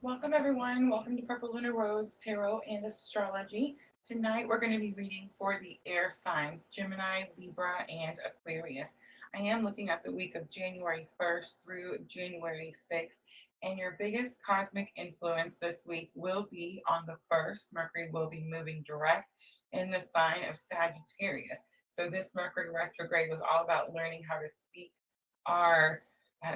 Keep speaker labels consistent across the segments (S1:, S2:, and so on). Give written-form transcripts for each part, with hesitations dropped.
S1: Welcome everyone. Welcome to Purple Lunar Rose Tarot and Astrology. Tonight we're going to be reading for the air signs, Gemini, Libra, and Aquarius. I am looking at the week of January 1st through January 6th, and your biggest cosmic influence this week will be on the 1st. Mercury will be moving direct in the sign of Sagittarius. So this Mercury retrograde was all about learning how to speak our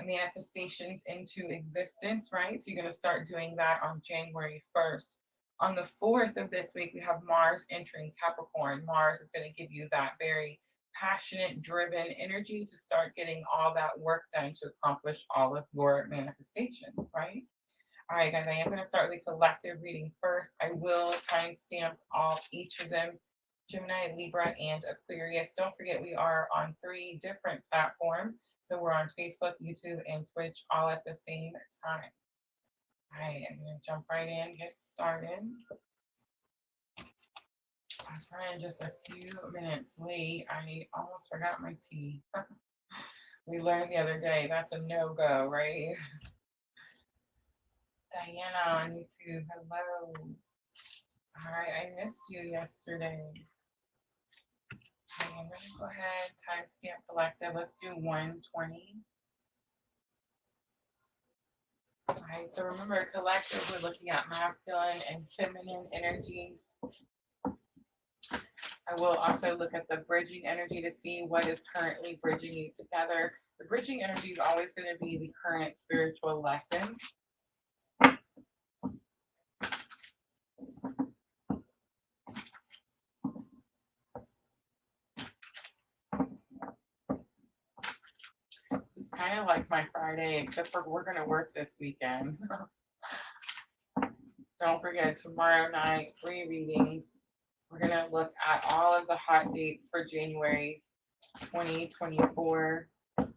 S1: manifestations into existence, right? So you're going to start doing that on January 1st. On the 4th of this week, we have Mars entering Capricorn. Mars is going to give you that very passionate, driven energy to start getting all that work done to accomplish all of your manifestations, right? All right, guys, I am going to start with the collective reading first. I will timestamp each of them, Gemini, Libra, and Aquarius. Don't forget, we are on 3 different platforms. So we're on Facebook, YouTube, and Twitch all at the same time. All right, I'm going to jump right in, get started. I was running just a few minutes late. I almost forgot my tea. We learned the other day that's a no-go, right? Diana on YouTube, hello. All right, I missed you yesterday. Okay, I'm going to go ahead, timestamp collective. Let's do 120. All right, so remember, collective, we're looking at masculine and feminine energies. I will also look at the bridging energy to see what is currently bridging you together. The bridging energy is always going to be the current spiritual lesson. It's kind of like my Friday, except for we're going to work this weekend. Don't forget, tomorrow night, 3 readings. We're going to look at all of the hot dates for January 2024. And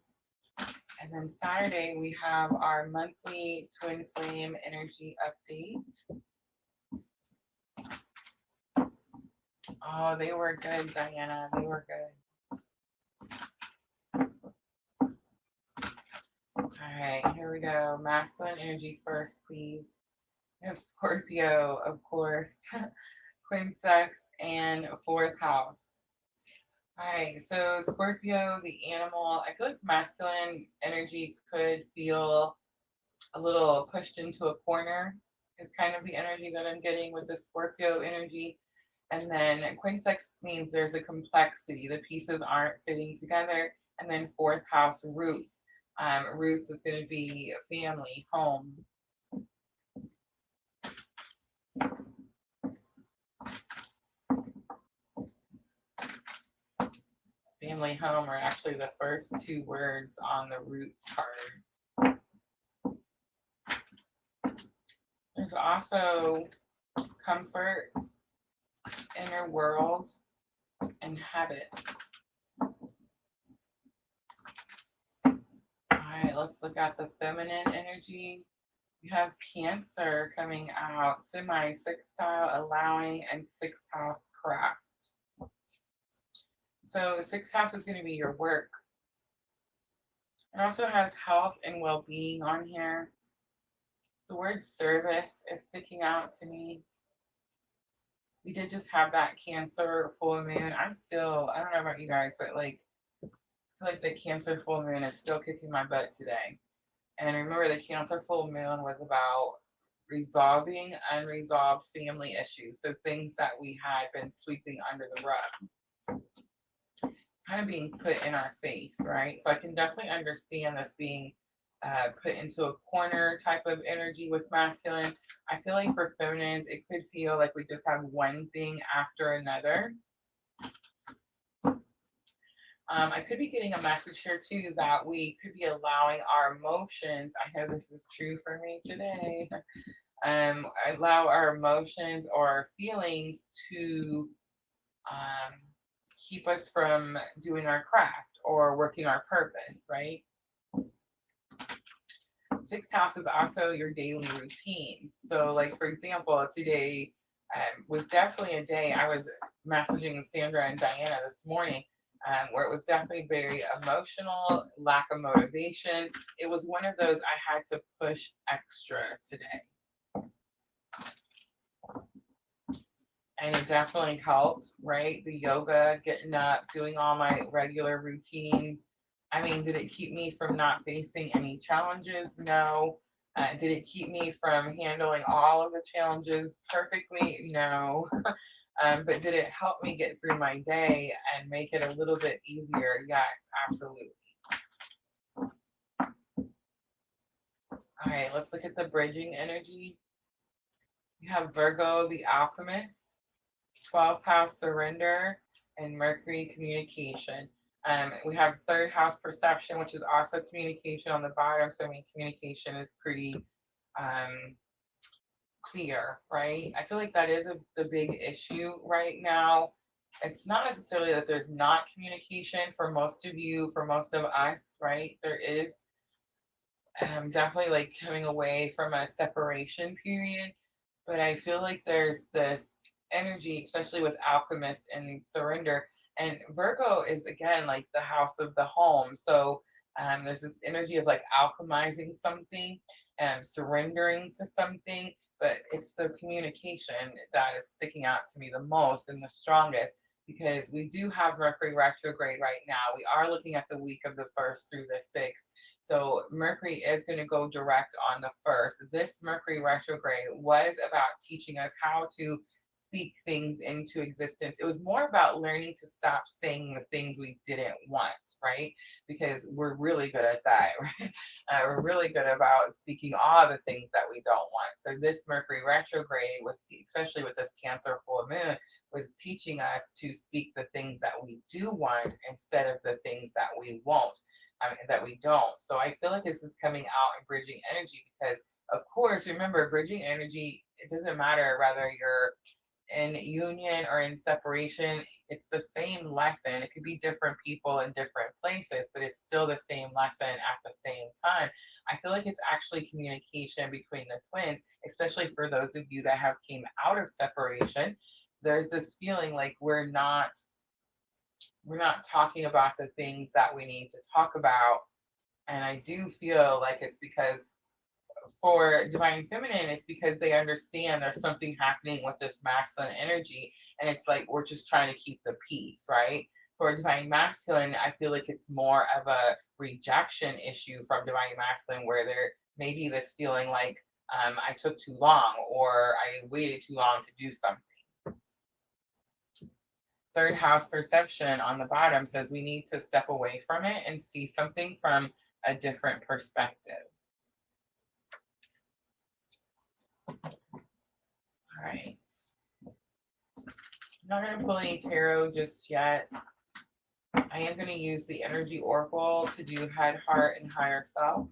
S1: then Saturday, we have our monthly twin flame energy update. Oh, they were good, Diana. They were good. All right, here we go. Masculine energy first, please. We have Scorpio, of course, Queen Sex, and 4th house. All right, so Scorpio, the animal, I feel like masculine energy could feel a little pushed into a corner, is kind of the energy that I'm getting with the Scorpio energy. And then Queen Sex means there's a complexity, the pieces aren't fitting together. And then 4th house, roots. Roots is going to be family, home. Family, home are actually the first 2 words on the roots card. There's also comfort, inner world, and habits. All right, let's look at the feminine energy. We have Cancer coming out, semi-sextile, allowing, and 6th house craft. So 6th house is going to be your work. It also has health and well-being on here. The word service is sticking out to me. We did just have that Cancer full moon. I don't know about you guys, but like, I feel like the Cancer full moon is still kicking my butt today. And remember, the Cancer full moon was about resolving unresolved family issues. So things that we had been sweeping under the rug, kind of being put in our face, right? So I can definitely understand this being put into a corner type of energy with masculine. I feel like for feminines, it could feel like we just have one thing after another. I could be getting a message here too that we could be allowing our emotions. I know this is true for me today. Allow our emotions or our feelings to keep us from doing our craft or working our purpose, right? 6th house is also your daily routines. So, like, for example, today was definitely a day. I was messaging Sandra and Diana this morning where it was definitely very emotional, lack of motivation. It was one of those I had to push extra today. and it definitely helped, right? The yoga, getting up, doing all my regular routines. I mean, did it keep me from not facing any challenges? No. Did it keep me from handling all of the challenges perfectly? No. But did it help me get through my day and make it a little bit easier? Yes, absolutely. All right, let's look at the bridging energy. You have Virgo, the alchemist, 12th house surrender, and Mercury communication. We have third house perception, which is also communication on the bottom. So I mean, communication is pretty clear, right? I feel like that is the big issue right now. It's not necessarily that there's not communication for most of you, for most of us, right? There is definitely like coming away from a separation period, but I feel like there's this energy, especially with alchemist and surrender. And Virgo is again like the house of the home. So there's this energy of like alchemizing something and surrendering to something, but it's the communication that is sticking out to me the most and the strongest because we do have Mercury retrograde right now. We are looking at the week of the 1st through the 6th. So Mercury is going to go direct on the 1st. This Mercury retrograde was about teaching us how to speak things into existence. It was more about learning to stop saying the things we didn't want, right? Because we're really good at that, right? We're really good about speaking all the things that we don't want. So this Mercury retrograde was, especially with this Cancer full moon, was teaching us to speak the things that we do want instead of the things that we won't, that we don't. So I feel like this is coming out in bridging energy because, of course, remember, bridging energy, it doesn't matter whether you're in union or in separation, it's the same lesson. It could be different people in different places, but it's still the same lesson at the same time. I feel like it's actually communication between the twins, especially for those of you that have came out of separation. There's this feeling like we're not talking about the things that we need to talk about. And I do feel like it's because for divine feminine, it's because they understand there's something happening with this masculine energy. And it's like we're just trying to keep the peace, right? For divine masculine, I feel like it's more of a rejection issue from divine masculine where there may be this feeling like I took too long or I waited too long to do something. Third house perception on the bottom says we need to step away from it and see something from a different perspective. All right. I'm not going to pull any tarot just yet. I am going to use the energy oracle to do head, heart, and higher self.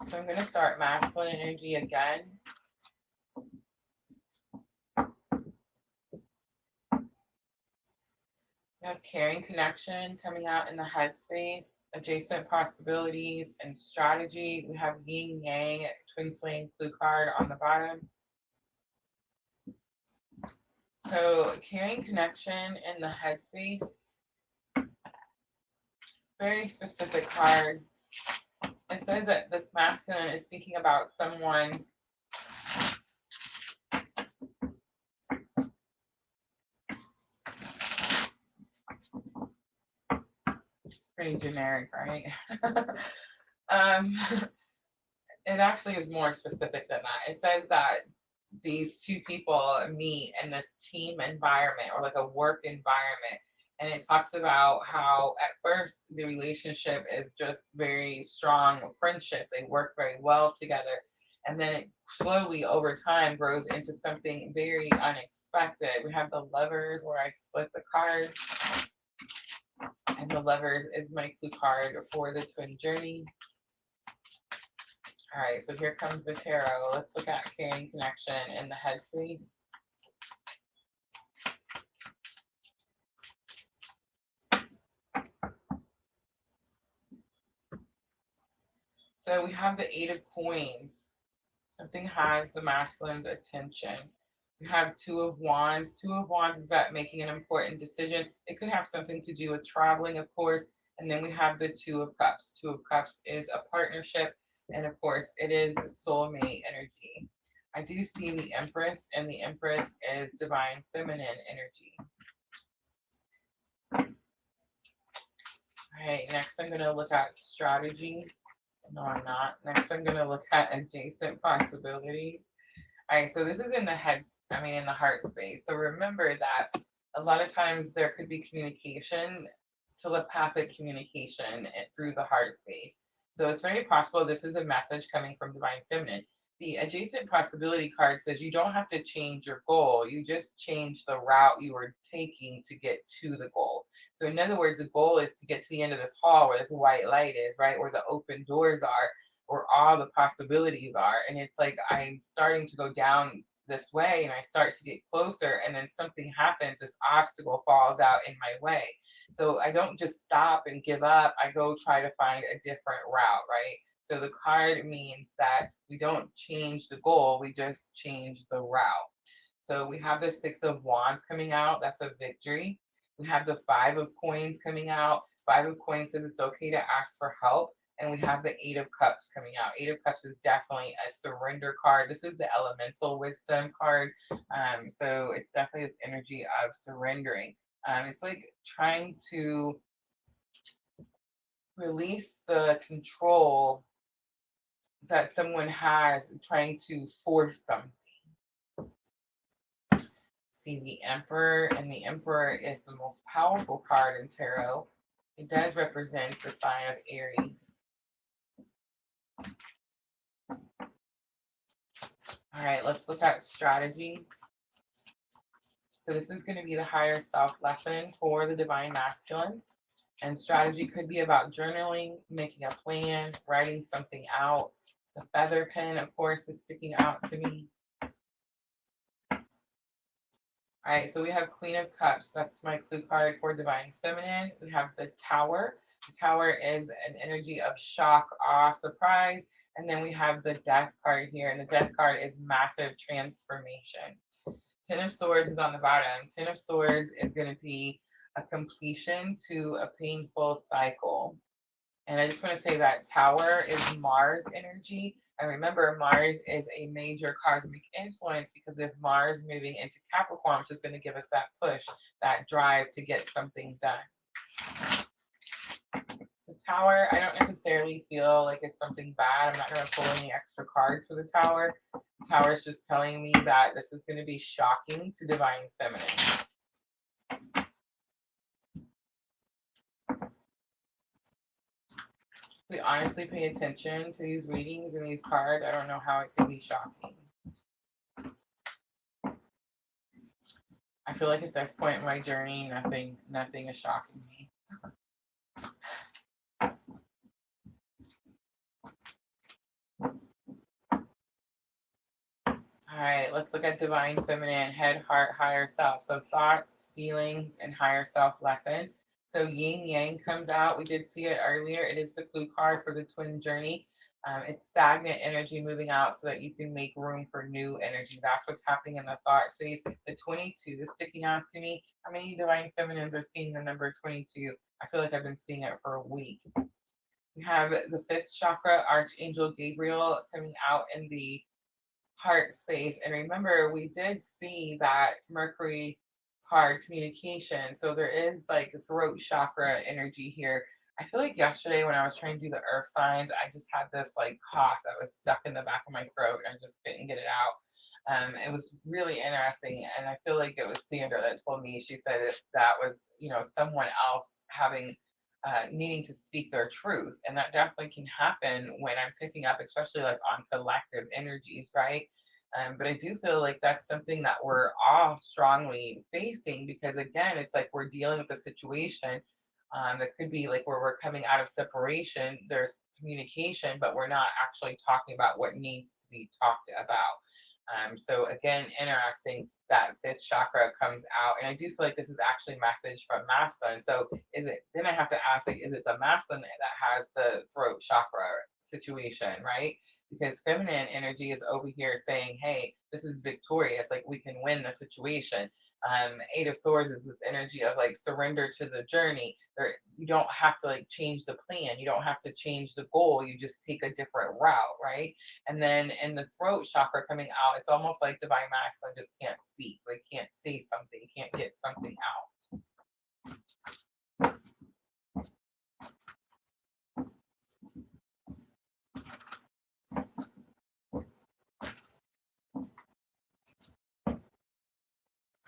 S1: So I'm going to start masculine energy again. We have caring connection coming out in the headspace, adjacent possibilities, and strategy. We have yin yang, twin flame clue card on the bottom. So caring connection in the headspace, very specific card. It says that this masculine is thinking about someone it's pretty generic, right? It actually is more specific than that. It says that these two people meet in this team environment or like a work environment. And it talks about how at first the relationship is just very strong friendship. They work very well together. And then it slowly over time grows into something very unexpected. We have the Lovers where I split the card. And the Lovers is my clue card for the twin journey. All right, so here comes the tarot. Let's look at caring connection in the headspace. So we have the Eight of Coins. Something has the masculine's attention. We have Two of Wands. Two of Wands is about making an important decision. It could have something to do with traveling, of course. And then we have the Two of Cups. Two of Cups is a partnership, and of course, it is soulmate energy. I do see the Empress, and the Empress is divine feminine energy. All right, next I'm going to look at strategy. No, I'm not. Next, I'm going to look at adjacent possibilities. All right, so this is in the in the heart space. So remember that a lot of times there could be communication, telepathic communication through the heart space. So it's very possible this is a message coming from divine feminine. The adjacent possibility card says you don't have to change your goal. You just change the route you are taking to get to the goal. So in other words, the goal is to get to the end of this hall where this white light is, right? Where the open doors are, where all the possibilities are. And it's like I'm starting to go down this way and I start to get closer, and then something happens, this obstacle falls out in my way. So I don't just stop and give up. I go try to find a different route, right? So the card means that we don't change the goal, we just change the route. So we have the Six of Wands coming out, that's a victory. We have the Five of Coins coming out. Five of Coins says it's okay to ask for help. And we have the Eight of Cups coming out. Eight of Cups is definitely a surrender card. This is the elemental wisdom card. So it's definitely this energy of surrendering. It's like trying to release the control that someone has, trying to force something. See the Emperor, and the Emperor is the most powerful card in tarot. It does represent the sign of Aries. All right, let's look at strategy. So this is going to be the higher self lesson for the divine masculine. And strategy could be about journaling, making a plan, writing something out. The feather pen, of course, is sticking out to me. All right, so we have Queen of Cups. That's my clue card for divine feminine. We have the Tower. The Tower is an energy of shock, awe, surprise. And then we have the Death card here. And the Death card is massive transformation. Ten of Swords is on the bottom. Ten of Swords is going to be a completion to a painful cycle. And I just want to say that Tower is Mars energy. And remember, Mars is a major cosmic influence because of Mars moving into Capricorn, which is going to give us that push, that drive to get something done. The Tower, I don't necessarily feel like it's something bad. I'm not going to pull any extra cards for the Tower. The Tower is just telling me that this is going to be shocking to divine feminine. We honestly pay attention to these readings and these cards, I don't know how it could be shocking. I feel like at this point in my journey, nothing is shocking me. All right, let's look at divine feminine, head, heart, higher self. So thoughts, feelings, and higher self lesson. So yin yang comes out. We did see it earlier. It is the clue card for the twin journey. It's stagnant energy moving out so that you can make room for new energy. That's what's happening in the thought space. The 22 is sticking out to me. How many divine feminines are seeing the number 22? I feel like I've been seeing it for a week. We have the fifth chakra, Archangel Gabriel, coming out in the heart space. And remember, we did see that Mercury card, communication. So there is like throat chakra energy here. I feel like yesterday when I was trying to do the earth signs, I just had this like cough that was stuck in the back of my throat and I just couldn't get it out. It was really interesting. And I feel like it was Sandra that told me, she said that was, someone else having needing to speak their truth. And that definitely can happen when I'm picking up, especially like on collective energies, right? But I do feel like that's something that we're all strongly facing because, again, it's like we're dealing with a situation that could be like where we're coming out of separation. There's communication, but we're not actually talking about what needs to be talked about. So again, interesting.
S2: that fifth chakra comes out. And I do feel like this is actually a message from masculine. So is it, then I have to ask, like, is it the masculine that has the throat chakra situation, right? Because feminine energy is over here saying, hey, this is victorious, like we can win the situation. Eight of Swords is this energy of like surrender to the journey. You don't have to like change the plan, you don't have to change the goal, you just take a different route, right? And then in the throat chakra coming out, it's almost like divine masculine just can't speak, like can't say something, can't get something out.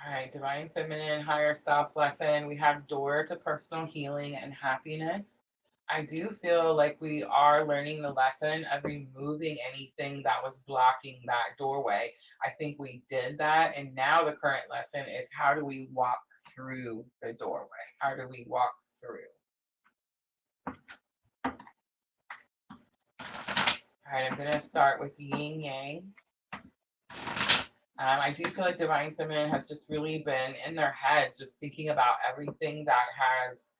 S2: All right, divine feminine, higher self lesson. We have door to personal healing and happiness. I do feel like we are learning the lesson of removing anything that was blocking that doorway. I think we did that. And now the current lesson is, how do we walk through the doorway? How do we walk through? All right, I'm going to start with yin yang. I do feel like divine feminine has just really been in their heads, just thinking about everything that has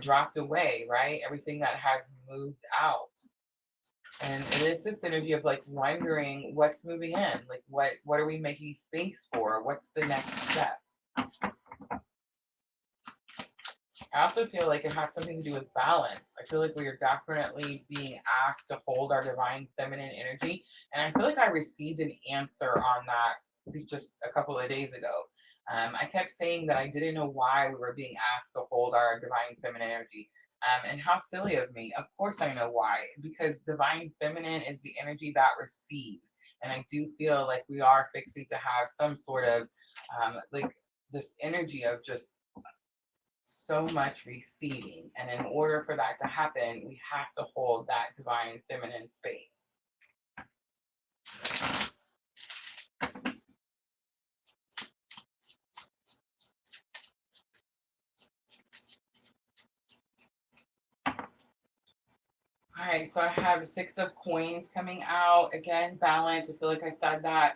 S2: dropped away, right? Everything that has moved out. And it is this energy of like wondering what's moving in, like what are we making space for? What's the next step? I also feel like it has something to do with balance. I feel like we are definitely being asked to hold our divine feminine energy. And I feel like I received an answer on that just a couple of days ago. I kept saying that I didn't know why we were being asked to hold our divine feminine energy. And how silly of me. Of course I know why. Because divine feminine is the energy that receives. And I do feel like we are fixing to have some sort of like this energy of just so much receiving. And in order for that to happen, we have to hold that divine feminine space. All right, so I have 6 of Coins coming out. Again, balance. I feel like I said that.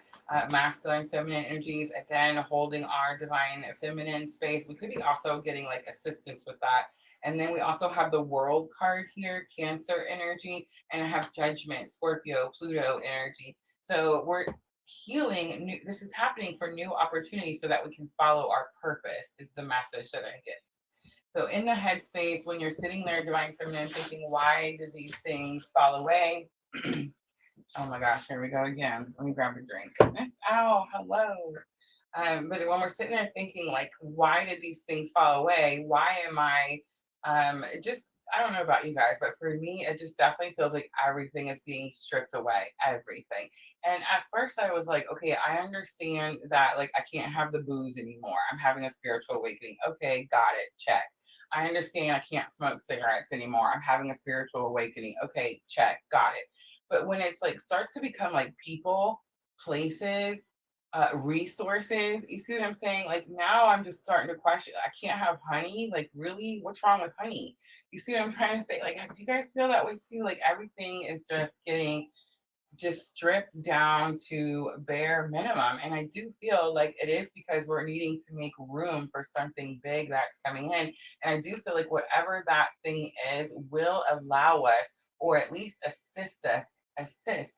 S2: Masculine, feminine energies. Again, holding our divine feminine space. We could be also getting like assistance with that. And then we also have the World card here, Cancer energy. And I have Judgment, Scorpio, Pluto energy. So we're healing. This is happening for new opportunities so that we can follow our purpose, is the message that I get. So in the headspace, when you're sitting there, divine feminine, thinking, why did these things fall away? Oh my gosh, here we go again. Let me grab a drink. Goodness, ow, hello. But when we're sitting there thinking, like, why did these things fall away? Why am I I don't know about you guys, but for me, it just definitely feels like everything is being stripped away, everything. And at first I was like, okay, I understand that, like, I can't have the booze anymore. I'm having a spiritual awakening. Okay, got it, check. I understand I can't smoke cigarettes anymore. I'm having a spiritual awakening. Okay, check, got it. But when it's like starts to become like people, places, resources, you see what I'm saying? Like now I'm just starting to question, I can't have honey. Like, really? What's wrong with honey? You see what I'm trying to say? Like, do you guys feel that way too? Like everything is just getting just stripped down to bare minimum. And I do feel like it is because we're needing to make room for something big that's coming in. And I do feel like whatever that thing is will allow us, or at least assist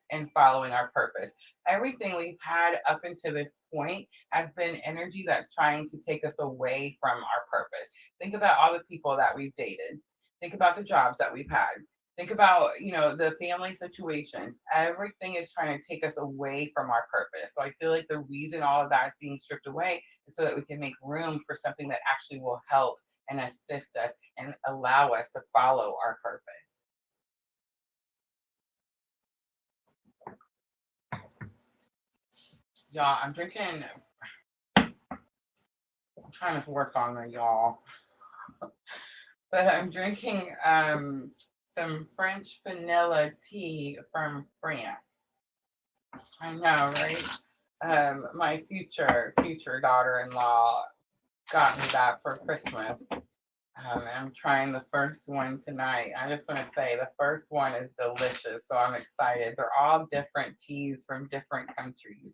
S2: in following our purpose. Everything we've had up until this point has been energy that's trying to take us away from our purpose. Think about all the people that we've dated. Think about the jobs that we've had. Think about, the family situations. Everything is trying to take us away from our purpose. So I feel like the reason all of that is being stripped away is so that we can make room for something that actually will help and assist us and allow us to follow our purpose. Y'all, I'm trying to work on it, y'all. But I'm drinking some French vanilla tea from France. I know, right? My future daughter-in-law got me that for Christmas. I'm trying the first one tonight. I just want to say the first one is delicious, so I'm excited. They're all different teas from different countries.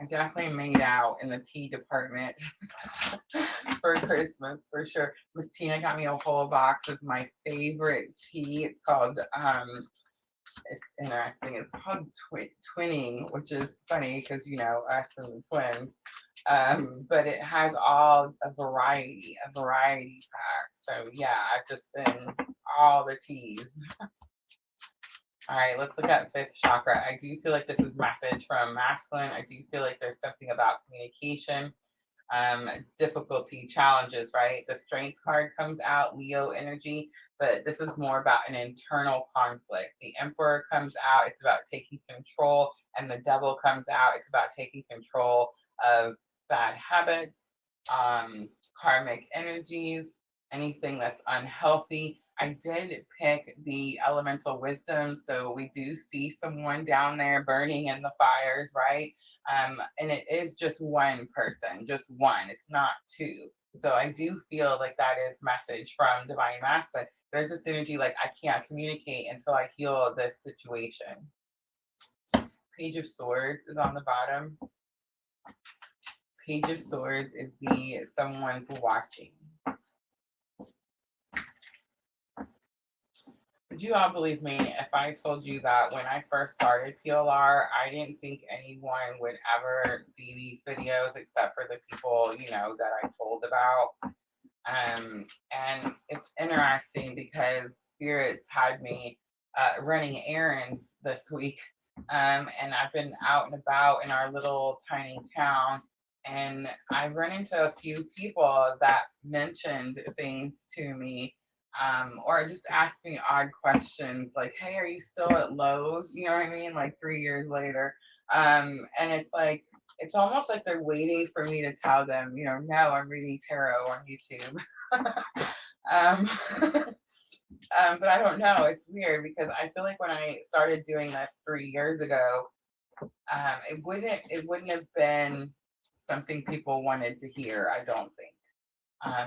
S2: I definitely made out in the tea department for Christmas for sure. Miss Tina got me a whole box of my favorite tea. It's called it's interesting. It's called twinning, which is funny because you know us and the twins. But it has all a variety pack. So yeah, I've just been all the teas. All right, let's look at fifth chakra. I do feel like this is message from masculine. I do feel like there's something about communication, difficulty, challenges, right? The strength card comes out, Leo energy, but this is more about an internal conflict. The emperor comes out, it's about taking control, and the devil comes out, it's about taking control of bad habits, karmic energies, anything that's unhealthy. I did pick the elemental wisdom, so we do see someone down there burning in the fires, right? And it is just one person, just one. It's not two. So I do feel like that is message from divine masculine. There's this energy like I can't communicate until I heal this situation. Page of Swords is on the bottom. Page of Swords is the someone's watching. Would you all believe me if I told you that when I first started PLR, I didn't think anyone would ever see these videos except for the people, you know, that I told about. And it's interesting because spirits had me running errands this week. And I've been out and about in our little tiny town. And I run into a few people that mentioned things to me, or just asked me odd questions like, hey, are you still at Lowe's? You know what I mean? Like 3 years later. And it's like, it's almost like they're waiting for me to tell them, you know, no, I'm reading tarot on YouTube. um, but I don't know. It's weird because I feel like when I started doing this 3 years ago, it wouldn't have been something people wanted to hear, I don't think.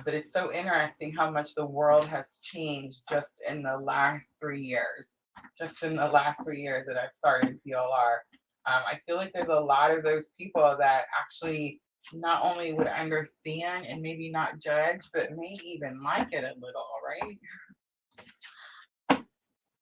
S2: But it's so interesting how much the world has changed just in the last 3 years. Just in the last 3 years that I've started PLR. I feel like there's a lot of those people that actually not only would understand and maybe not judge, but may even like it a little, right?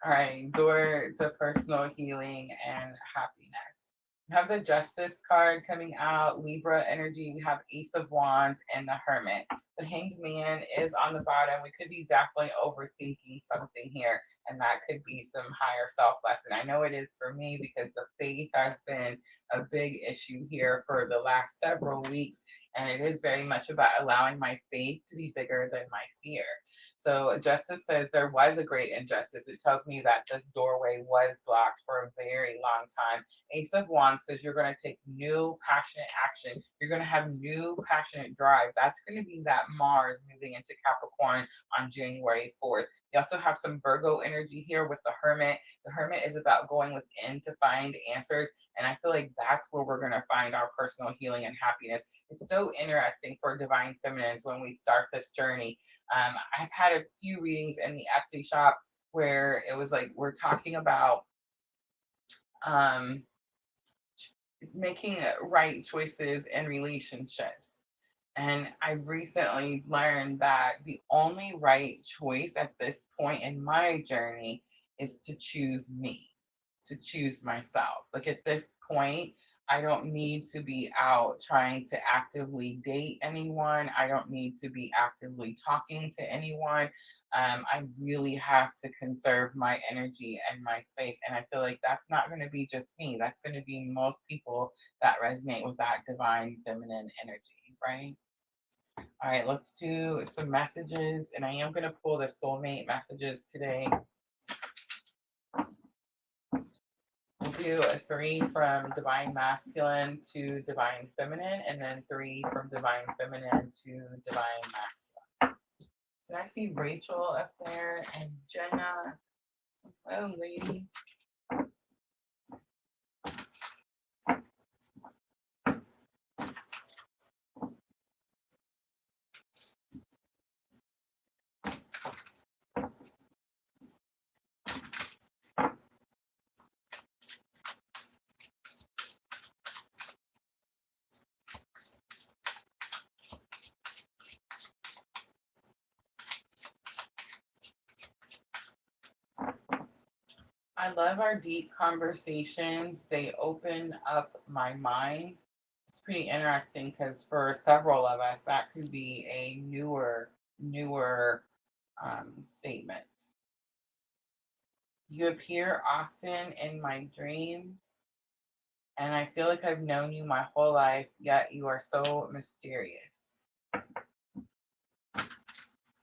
S2: All right, door to personal healing and happiness. We have the Justice card coming out, Libra energy. We have Ace of Wands and the Hermit. The Hanged Man is on the bottom. We could be definitely overthinking something here, and that could be some higher self lesson. I know it is for me because the faith has been a big issue here for the last several weeks, and it is very much about allowing my faith to be bigger than my fear. So Justice says there was a great injustice. It tells me that this doorway was blocked for a very long time. Ace of Wands says you're going to take new passionate action. You're going to have new passionate drive. That's going to be that Mars moving into Capricorn on January 4th. You also have some Virgo energy here with the Hermit. The Hermit is about going within to find answers. And I feel like that's where we're going to find our personal healing and happiness. It's so interesting for divine feminines when we start this journey. I've had a few readings in the Etsy shop where it was like we're talking about making right choices in relationships. And I've recently learned that the only right choice at this point in my journey is to choose me, to choose myself. Like at this point, I don't need to be out trying to actively date anyone. I don't need to be actively talking to anyone. I really have to conserve my energy and my space. And I feel like that's not going to be just me. That's going to be most people that resonate with that divine feminine energy, right? All right, let's do some messages. And I am going to pull the soulmate messages today. We'll do a 3 from divine masculine to divine feminine, and then 3 from divine feminine to divine masculine. Did I see Rachel up there and Jenna? Hello, ladies. I love our deep conversations. They open up my mind. It's pretty interesting because for several of us, that could be a newer statement. You appear often in my dreams, and I feel like I've known you my whole life, yet you are so mysterious. It's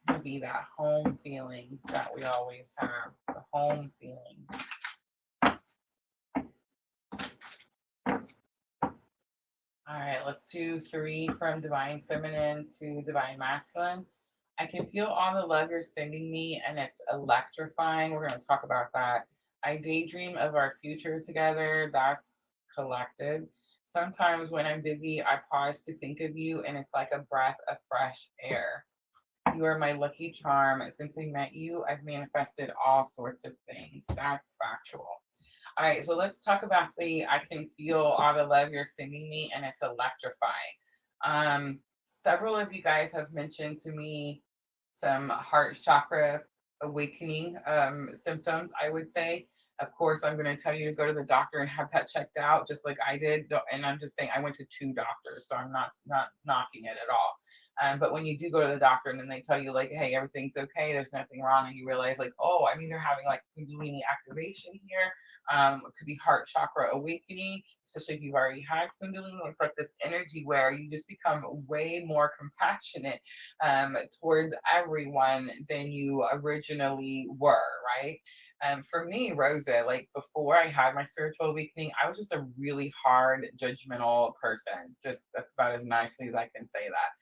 S2: gonna be that home feeling that we always have, the home feeling. All right, let's do 3 from Divine Feminine to Divine Masculine. I can feel all the love you're sending me, and it's electrifying. We're going to talk about that. I daydream of our future together. That's collected. Sometimes when I'm busy, I pause to think of you, and it's like a breath of fresh air. You are my lucky charm. Since I met you, I've manifested all sorts of things. That's factual. All right, so let's talk about the I can feel all the love you're sending me, and it's electrifying. Several of you guys have mentioned to me some heart chakra awakening symptoms, I would say. Of course, I'm going to tell you to go to the doctor and have that checked out, just like I did. And I'm just saying I went to 2 doctors, so I'm not knocking it at all. But when you do go to the doctor and then they tell you like, hey, everything's okay, there's nothing wrong, and you realize like, oh, I'm either having like Kundalini activation here, it could be heart chakra awakening, especially if you've already had Kundalini. It's like this energy where you just become way more compassionate towards everyone than you originally were, right? For me, Rosa, like before I had my spiritual awakening, I was just a really hard, judgmental person. Just that's about as nicely as I can say that.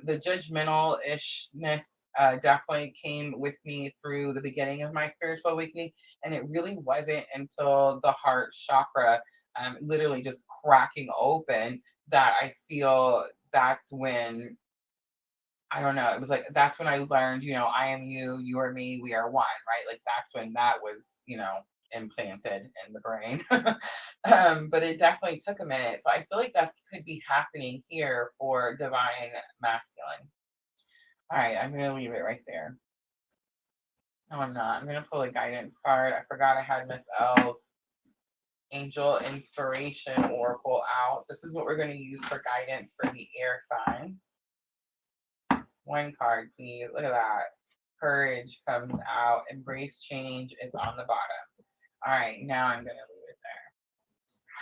S2: The judgmental ishness definitely came with me through the beginning of my spiritual awakening. And it really wasn't until the heart chakra literally just cracking open that I feel that's when I don't know. It was like that's when I learned, I am you, you are me, we are one, right? Like that's when that was, implanted in the brain. But it definitely took a minute. So I feel like that could be happening here for divine masculine. All right, I'm gonna leave it right there. No, I'm not. I'm gonna pull a guidance card. I forgot I had Miss L's Angel Inspiration Oracle out. This is what we're gonna use for guidance for the air signs. 1 card, please. Look at that. Courage comes out. Embrace change is on the bottom. All right, now I'm going to leave it there.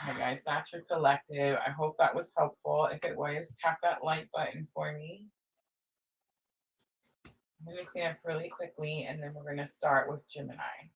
S2: All right, guys, that's your collective. I hope that was helpful. If it was, tap that like button for me. I'm going to clean up really quickly, and then we're going to start with Gemini.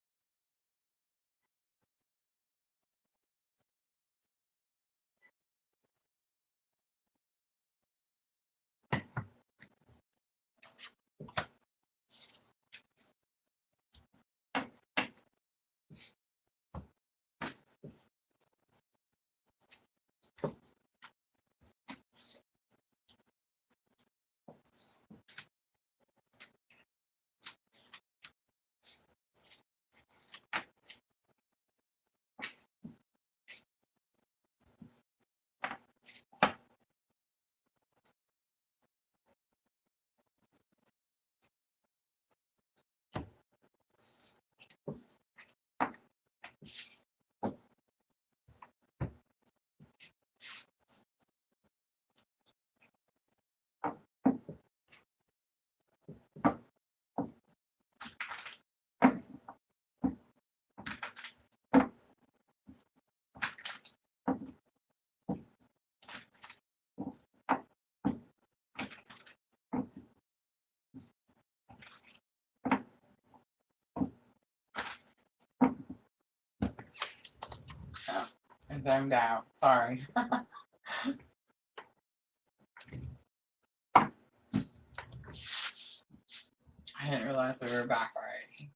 S2: Oh, I zoned out. Sorry. I didn't realize we were back already.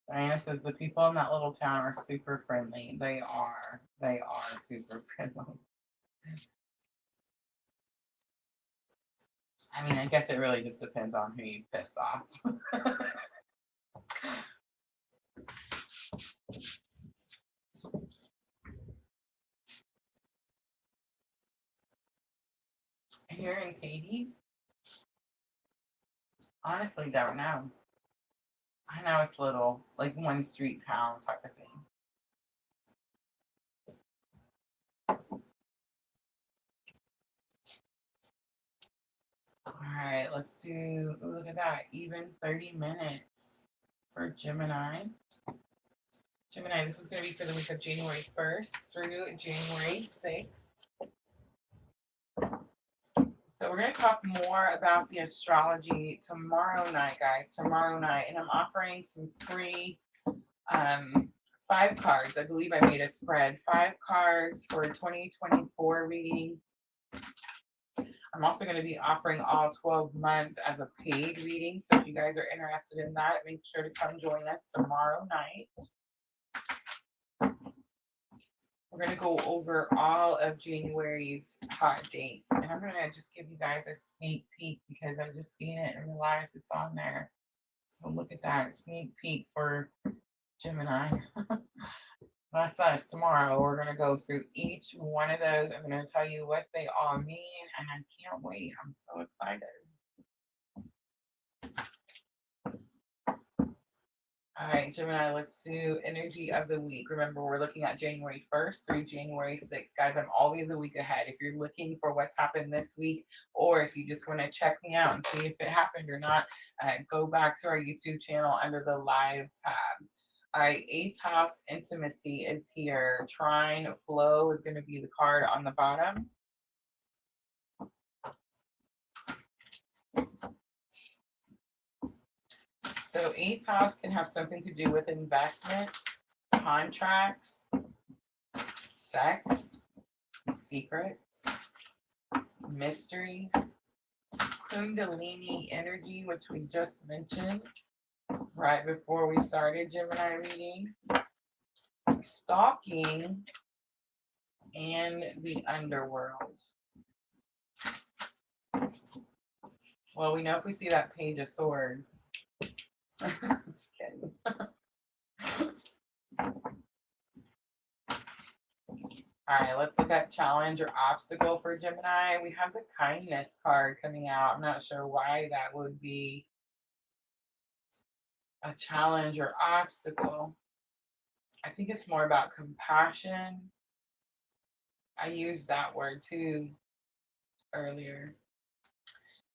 S2: Diana says the people in that little town are super friendly. They are. They are super friendly. I mean, I guess it really just depends on who you pissed off. Here in Katie's? Honestly, don't know. I know it's little, like one street town type of thing. All right, let's do, ooh, look at that, even 30 minutes for Gemini. Gemini, this is going to be for the week of January 1st through January 6th. So we're going to talk more about the astrology tomorrow night, guys, tomorrow night. And I'm offering some free 5 cards. I believe I made a spread. 5 cards for 2024 reading. I'm also going to be offering all 12 months as a paid reading. So if you guys are interested in that, make sure to come join us tomorrow night. We're going to go over all of January's hot dates. And I'm going to just give you guys a sneak peek because I've just seen it and realized it's on there. So look at that sneak peek for Gemini. That's us tomorrow. We're going to go through each one of those. I'm going to tell you what they all mean. And I can't wait. I'm so excited. All right, Gemini, let's do energy of the week. Remember, we're looking at January 1st through January 6th. Guys, I'm always a week ahead. If you're looking for what's happened this week, or if you just want to check me out and see if it happened or not, go back to our YouTube channel under the live tab. All right, 8th house intimacy is here. Trine flow is going to be the card on the bottom. So 8th house can have something to do with investments, contracts, sex, secrets, mysteries, Kundalini energy, which we just mentioned right before we started Gemini reading, stalking, and the underworld. Well, we know if we see that Page of Swords. I'm just kidding. All right, let's look at challenge or obstacle for Gemini. We have the kindness card coming out. I'm not sure why that would be a challenge or obstacle. I think it's more about compassion. I used that word too earlier.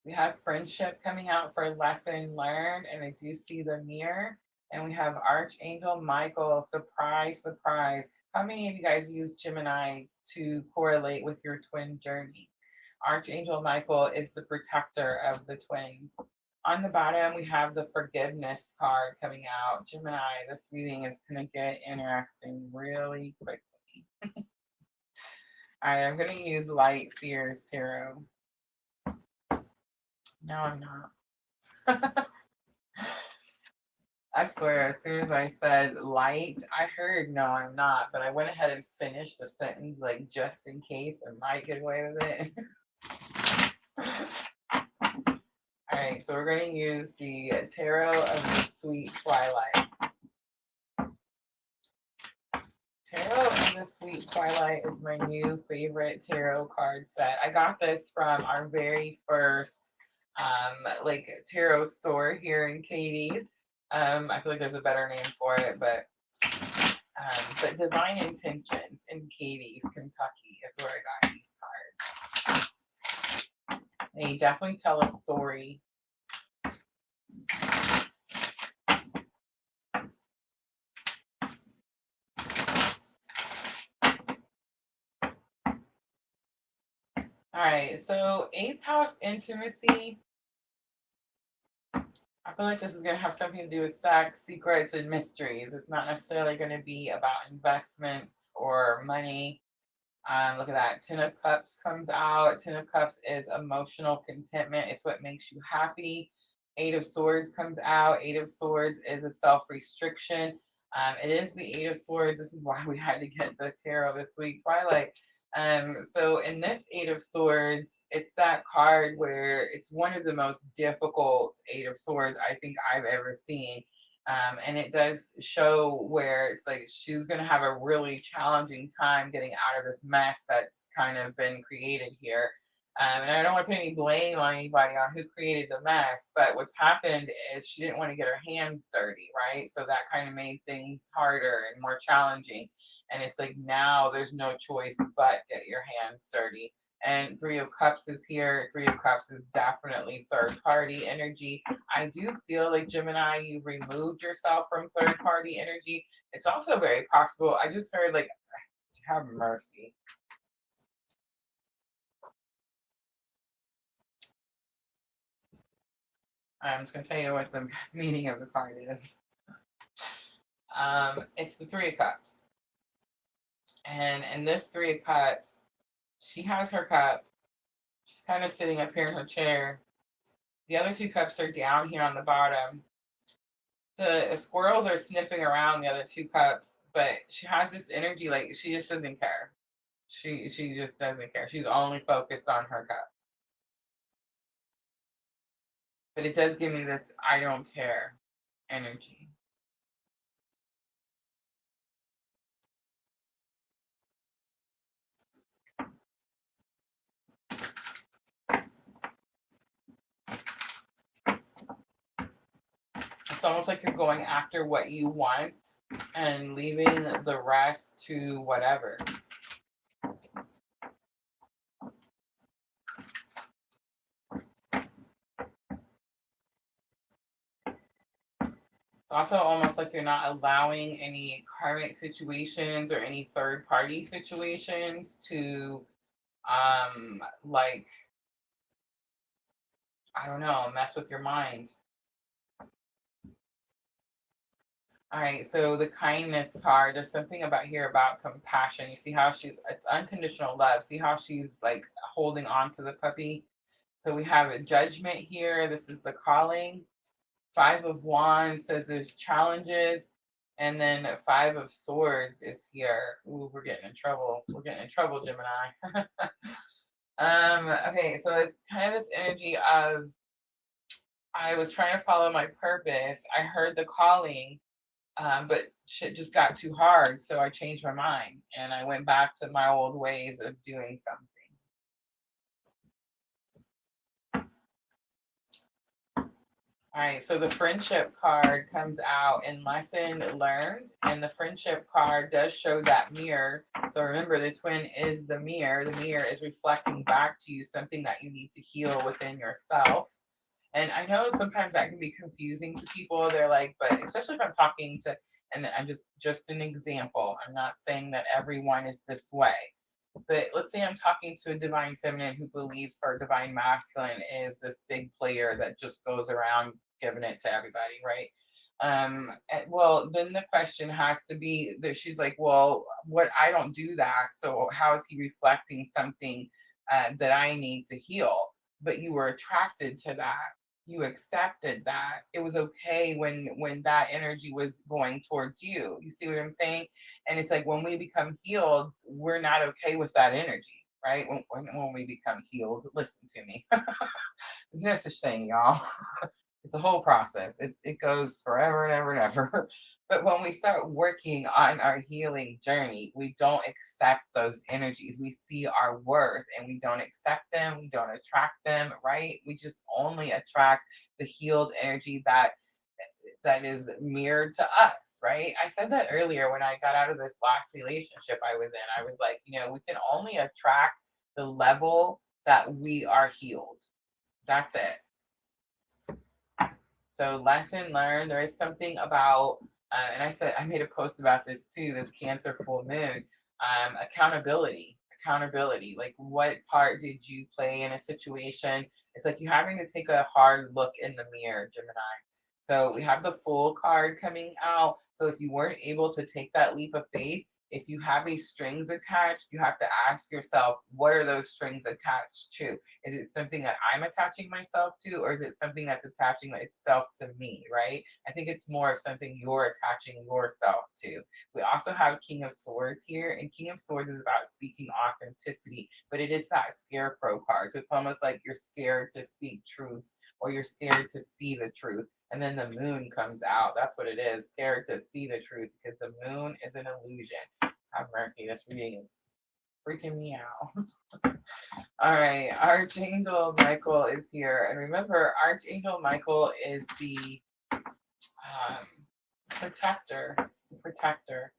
S2: We have friendship coming out for lesson learned, and I do see the mirror. And we have Archangel Michael, surprise, surprise. How many of you guys use Gemini to correlate with your twin journey? Archangel Michael is the protector of the twins. On the bottom, we have the forgiveness card coming out. Gemini, this reading is going to get interesting really quickly. All right, I'm going to use Light Seers Tarot. No, I'm not. I swear, as soon as I said light, I heard no, I'm not, but I went ahead and finished the sentence, like, just in case I might get away with it. All right, so we're going to use the Tarot of the Sweet Twilight. Tarot of the Sweet Twilight is my new favorite tarot card set. I got this from our very first tarot store here in Katie's. I feel like there's a better name for it, but Divine Intentions in Katie's, Kentucky is where I got these cards. They definitely tell a story. All right, so 8th house intimacy. I feel like this is going to have something to do with sex, secrets, and mysteries. It's not necessarily going to be about investments or money. Look at that. 10 of Cups comes out. 10 of Cups is emotional contentment. It's what makes you happy. 8 of Swords comes out. 8 of Swords is a self-restriction. It is the 8 of Swords. This is why we had to get the tarot this week, Twilight. So in this 8 of Swords, it's that card where it's one of the most difficult 8 of Swords I think I've ever seen. And it does show where it's like she's going to have a really challenging time getting out of this mess that's kind of been created here. And I don't want to put any blame on anybody on who created the mess, but what's happened is she didn't want to get her hands dirty, right? So that kind of made things harder and more challenging. And it's like now there's no choice but get your hands dirty. And Three of Cups is here. Three of Cups is definitely third party energy. I do feel like, Gemini, you removed yourself from third party energy. It's also very possible. I just heard, like, have mercy. I'm just going to tell you what the meaning of the card is. It's the Three of Cups. And in this Three of Cups, she has her cup. She's kind of sitting up here in her chair. The other two cups are down here on the bottom. The squirrels are sniffing around the other two cups, but she has this energy like she just doesn't care. She just doesn't care. She's only focused on her cup. But it does give me this I don't care energy. It's almost like you're going after what you want and leaving the rest to whatever. It's also almost like you're not allowing any karmic situations or any third party situations to like, I don't know, mess with your mind. All right, so the kindness card, there's something about here about compassion. You see how it's unconditional love. See how she's like holding on to the puppy? So we have a judgment here. This is the calling. Five of Wands says there's challenges. And then Five of Swords is here. Ooh, we're getting in trouble. We're getting in trouble, Gemini. Okay, so it's kind of this energy of I was trying to follow my purpose. I heard the calling, but shit just got too hard. So I changed my mind and I went back to my old ways of doing something. All right, so the friendship card comes out in lesson learned, and the friendship card does show that mirror. So remember, the twin is the mirror. The mirror is reflecting back to you something that you need to heal within yourself. And I know sometimes that can be confusing to people. They're like, but especially if I'm talking to, and I'm just an example. I'm not saying that everyone is this way. But let's say I'm talking to a divine feminine who believes her divine masculine is this big player that just goes around giving it to everybody, right? Well, then the question has to be that she's like, well, what I don't do that. So how is he reflecting something that I need to heal? But you were attracted to that. You accepted that. It was okay when that energy was going towards you. You see what I'm saying? And it's like when we become healed, we're not okay with that energy, right? When we become healed, listen to me. There's no such thing, y'all. It's a whole process. It goes forever and ever and ever. But when we start working on our healing journey, we don't accept those energies. We see our worth and we don't accept them. We don't attract them, right? We just only attract the healed energy that is mirrored to us, right? I said that earlier when I got out of this last relationship I was in. I was like, we can only attract the level that we are healed. That's it. So lesson learned, there is something about, and I made a post about this too, this Cancer full moon, accountability. Accountability, like what part did you play in a situation? It's like you having to take a hard look in the mirror, Gemini. So we have the Fool card coming out. So if you weren't able to take that leap of faith, if you have these strings attached, you have to ask yourself, what are those strings attached to? Is it something that I'm attaching myself to, or is it something that's attaching itself to me, right? I think it's more of something you're attaching yourself to. We also have King of Swords here, and King of Swords is about speaking authenticity, but it is that scarecrow card. So it's almost like you're scared to speak truth, or you're scared to see the truth. And then the moon comes out. That's what it is, scared to see the truth, because the moon is an illusion. Have mercy, this reading is freaking me out. All right, Archangel Michael is here. And remember, Archangel Michael is the protector. The protector.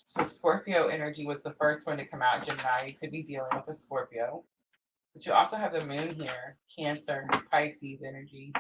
S2: So Scorpio energy was the first one to come out, Gemini. You could be dealing with a Scorpio. But you also have the moon here, Cancer, Pisces energy.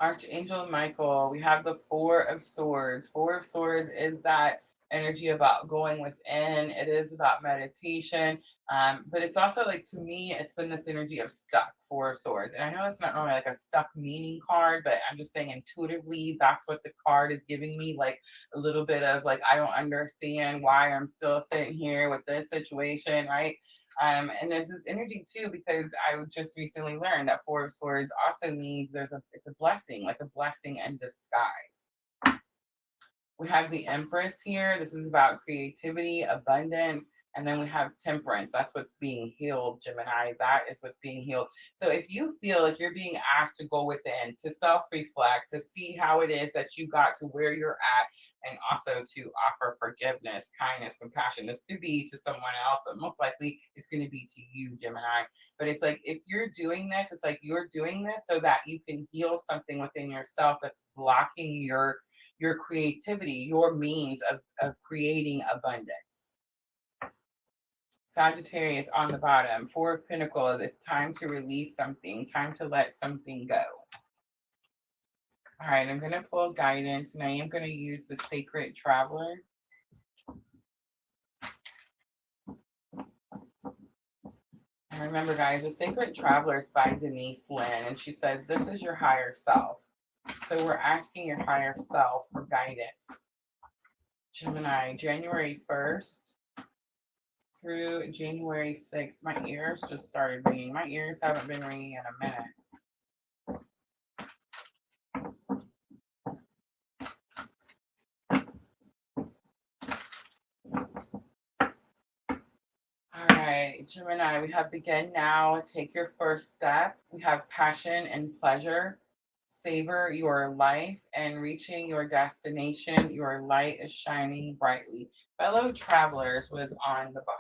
S2: Archangel Michael, we have the Four of Swords. Four of Swords is that energy about going within. It is about meditation. But it's also like, to me, it's been this energy of stuck, Four of Swords. And I know it's not normally like a stuck meaning card, but I'm just saying intuitively, that's what the card is giving me. Like a little bit of like, I don't understand why I'm still sitting here with this situation, right? And there's this energy too, because I just recently learned that Four of Swords also means it's a blessing, like a blessing in disguise. We have the Empress here. This is about creativity, abundance. And then we have Temperance. That's what's being healed, Gemini. That is what's being healed. So if you feel like you're being asked to go within, to self-reflect, to see how it is that you got to where you're at, and also to offer forgiveness, kindness, compassion. This could be to someone else, but most likely it's going to be to you, Gemini. But it's like, if you're doing this, it's like you're doing this so that you can heal something within yourself that's blocking your creativity, your means of creating abundance. Sagittarius on the bottom, Four of Pentacles. It's time to release something, time to let something go. All right, I'm going to pull guidance, and I am going to use the Sacred Traveler. And remember, guys, the Sacred Traveler is by Denise Lynn, and she says, this is your higher self. So we're asking your higher self for guidance. Gemini, January 1st through January 6th. My ears just started ringing. My ears haven't been ringing in a minute. All right, Gemini, we have begin now, take your first step. We have passion and pleasure. Savor your life and reaching your destination. Your light is shining brightly. Fellow travelers was on the bottom.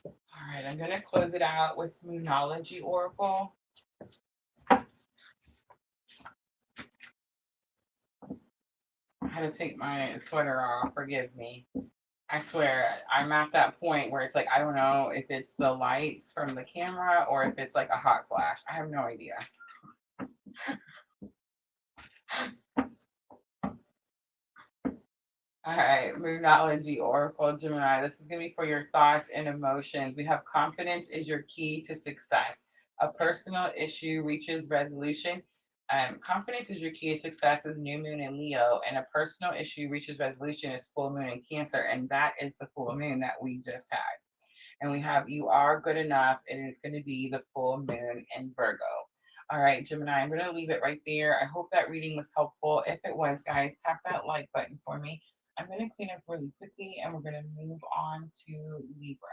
S2: All right, I'm going to close it out with Moonology Oracle. I had to take my sweater off, forgive me. I swear, I'm at that point where it's like, I don't know if it's the lights from the camera or if it's like a hot flash. I have no idea. All right, Moonology Oracle, Gemini. This is going to be for your thoughts and emotions. We have confidence is your key to success. A personal issue reaches resolution. Confidence is your key to success is new moon in Leo, and a personal issue reaches resolution is full moon in Cancer, and that is the full moon that we just had. And we have you are good enough, and it's going to be the full moon in Virgo. All right, Gemini, I'm going to leave it right there. I hope that reading was helpful. If it was, guys, tap that like button for me. I'm going to clean up really quickly, and we're going to move on to Libra.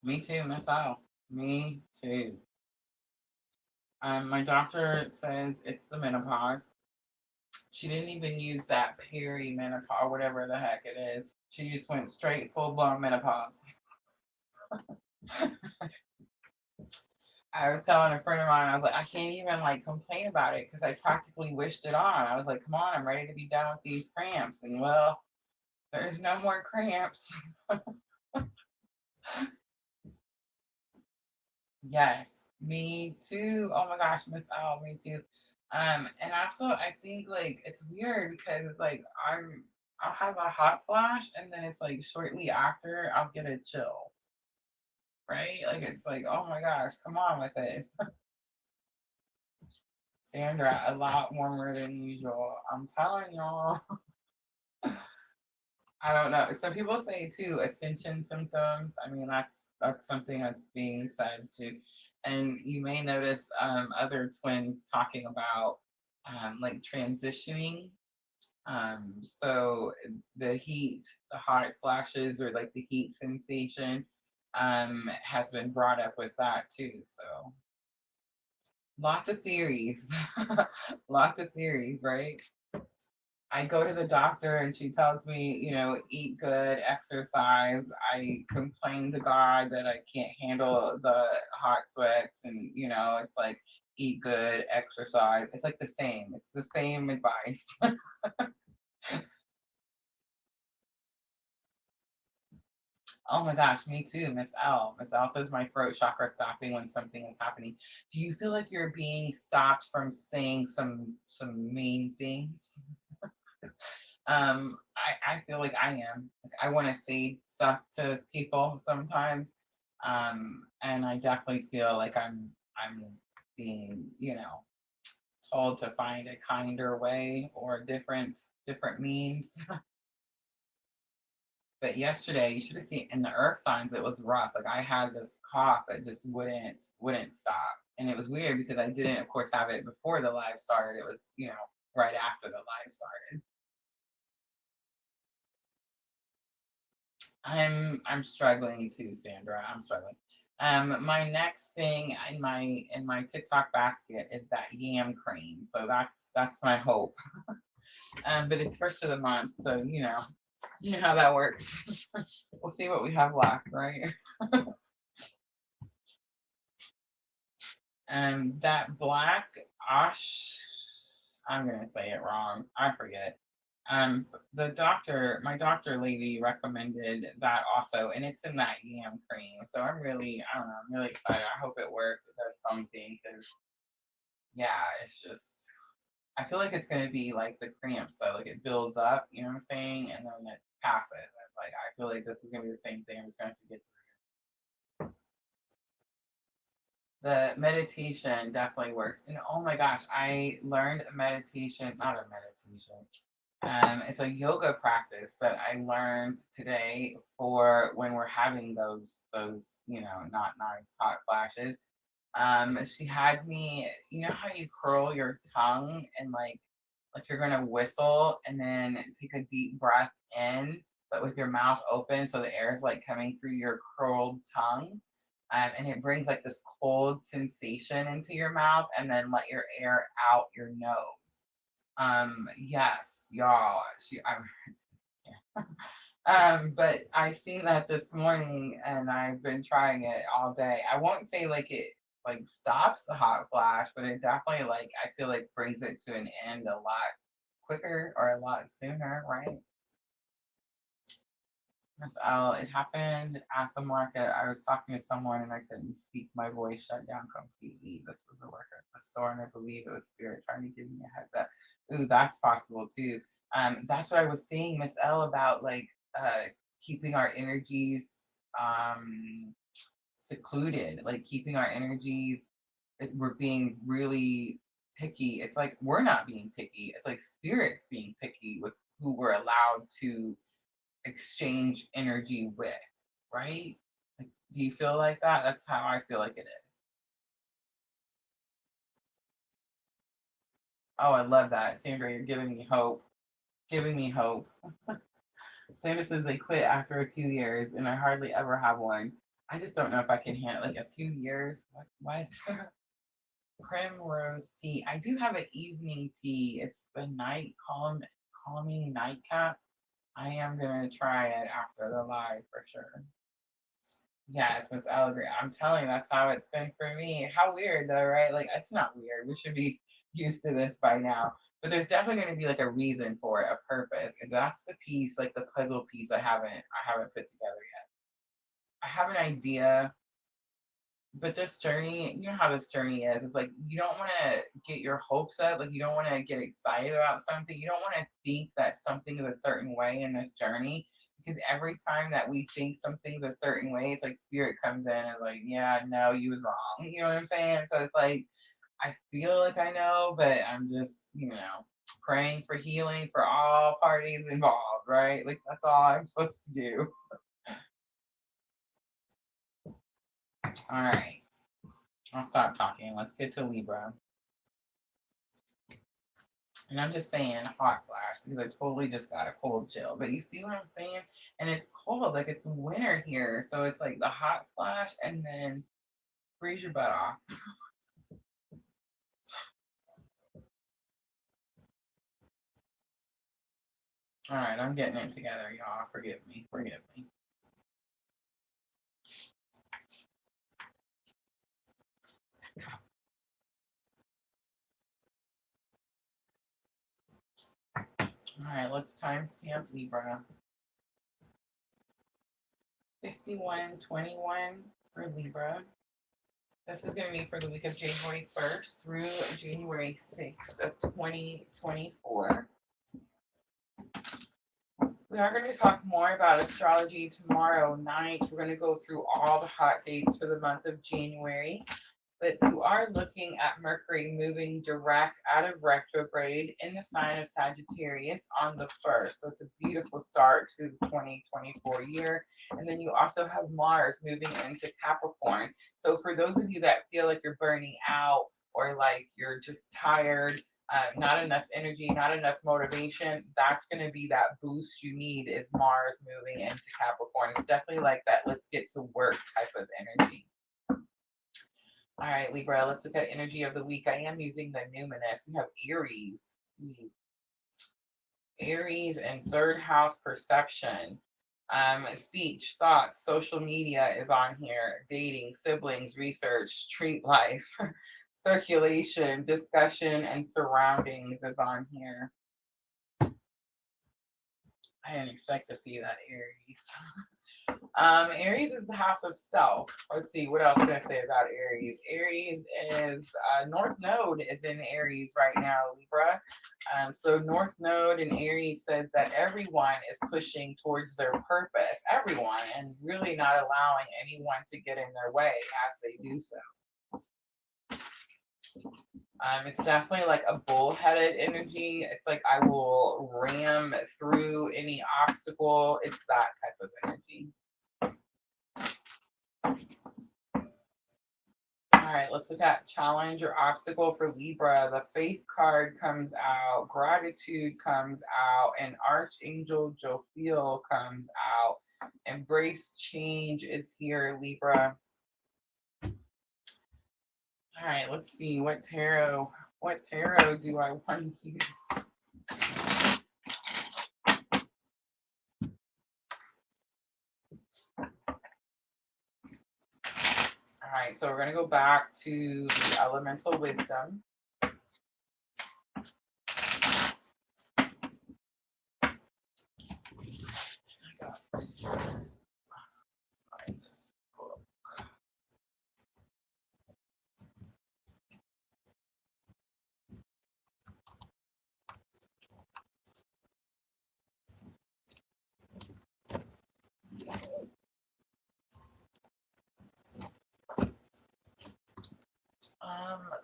S2: Me too, Miss Al. Me too. My doctor says it's the menopause. She didn't even use that perimenopause or whatever the heck it is. She just went straight full blown menopause. I was telling a friend of mine, I was like, I can't even like complain about it because I practically wished it on. I was like, come on, I'm ready to be done with these cramps. And well, there's no more cramps. Yes, me too. Oh my gosh, Miss L, me too. And also I think like it's weird because it's like I'll have a hot flash and then it's like shortly after I'll get a chill, right? Like it's like, oh my gosh, come on with it. Sandra, a lot warmer than usual. I'm telling y'all. I don't know. Some people say too ascension symptoms. I mean, that's something that's being said too. And you may notice other twins talking about like transitioning. So the heat, the hot flashes, or like the heat sensation has been brought up with that too. So lots of theories, lots of theories, right? I go to the doctor and she tells me, you know, eat good, exercise. I complain to God that I can't handle the hot sweats and, you know, it's like eat good, exercise. It's like the same. It's the same advice. Oh my gosh, me too, Miss L. Miss L says my throat chakra stopping when something is happening. Do you feel like you're being stopped from saying some mean things? I feel like I am. Like I want to say stuff to people sometimes. And I definitely feel like I'm being, you know, told to find a kinder way or different means. But yesterday, you should have seen in the earth signs, it was rough. Like I had this cough that just wouldn't stop. And it was weird because I didn't, of course, have it before the live started. It was, you know, right after the live started. I'm struggling too, Sandra. I'm struggling. My next thing in my TikTok basket is that yam cream. So that's my hope. But it's first of the month, so you know how that works. We'll see what we have left, right? That black Osh, I'm gonna say it wrong. I forget. My doctor lady recommended that also, and it's in that yam cream. So I don't know, I'm really excited. I hope it works. It does something, because yeah, it's just, I feel like it's gonna be like the cramps though, like it builds up, you know what I'm saying, and then it passes. Like I feel like this is gonna be the same thing. I'm just gonna have to get the meditation definitely works. And oh my gosh, I learned a meditation, not a meditation. It's a yoga practice that I learned today for when we're having those not nice hot flashes. She had me, you know how you curl your tongue and like you're gonna whistle and then take a deep breath in, but with your mouth open so the air is like coming through your curled tongue. And it brings like this cold sensation into your mouth and then let your air out your nose. Yes, y'all. But I seen that this morning and I've been trying it all day. I won't say like it like stops the hot flash, but it definitely like I feel like brings it to an end a lot quicker or a lot sooner, right? Miss L, it happened at the market. I was talking to someone and I couldn't speak. My voice shut down completely. This was a worker at the store, and I believe it was spirit trying to give me a heads up. Ooh, that's possible too. That's what I was saying, Miss L, about like keeping our energies secluded, like keeping our energies. We're being really picky. It's like we're not being picky. It's like spirits being picky with who we're allowed to exchange energy with, right? Like, do you feel like that? That's how I feel like it is. Oh, I love that. Sandra, you're giving me hope. Giving me hope. Sandra says they quit after a few years and I hardly ever have one. I just don't know if I can handle like a few years. What? Primrose tea. I do have an evening tea. It's the night calming nightcap. I am gonna try it after the live for sure. Yes, Miss Allegra. I'm telling you, that's how it's been for me. How weird though, right? Like it's not weird. We should be used to this by now. But there's definitely going to be like a reason for it, a purpose. And that's the piece, like the puzzle piece I haven't put together yet. I have an idea, but this journey, you know how this journey is. It's like you don't want to get your hopes up, like you don't want to get excited about something. You don't want to think that something is a certain way in this journey because every time that we think something's a certain way, it's like spirit comes in and like, yeah, no, you was wrong. You know what I'm saying? So it's like I feel like I know, but I'm just, praying for healing for all parties involved, right? Like that's all I'm supposed to do. All right. I'll stop talking. Let's get to Libra. And I'm just saying hot flash because I totally just got a cold chill. But you see what I'm saying? And it's cold, like it's winter here. So it's like the hot flash and then freeze your butt off. All right, I'm getting it together, y'all. Forgive me. Forgive me. All right, let's timestamp Libra. 5121 for Libra. This is going to be for the week of January 1st through January 6th of 2024. We are going to talk more about astrology tomorrow night. We're going to go through all the hot dates for the month of January. But you are looking at Mercury moving direct out of retrograde in the sign of Sagittarius on the 1st. So it's a beautiful start to the 2024 year. And then you also have Mars moving into Capricorn. So for those of you that feel like you're burning out or like you're just tired, not enough energy, not enough motivation, that's going to be that boost you need is Mars moving into Capricorn. It's definitely like that let's get to work type of energy. All right, Libra, let's look at energy of the week. I am using the numinous. We have Aries. Aries and third house perception. Speech, thoughts, social media is on here. Dating, siblings, research, street life, circulation, discussion, and surroundings is on here. I didn't expect to see that, Aries. Aries is the house of self. Let's see, what else can I say about Aries? Aries is North Node is in Aries right now, Libra. So North Node in Aries says that everyone is pushing towards their purpose, everyone, and really not allowing anyone to get in their way as they do so. It's definitely like a bullheaded energy. It's like I will ram through any obstacle. It's that type of energy. All right, let's look at challenge or obstacle for Libra. The faith card comes out, gratitude comes out, and Archangel Jophiel comes out. Embrace change is here, Libra. All right, let's see what tarot do I want to use? All right, so we're going to go back to the elemental wisdom. Find this book.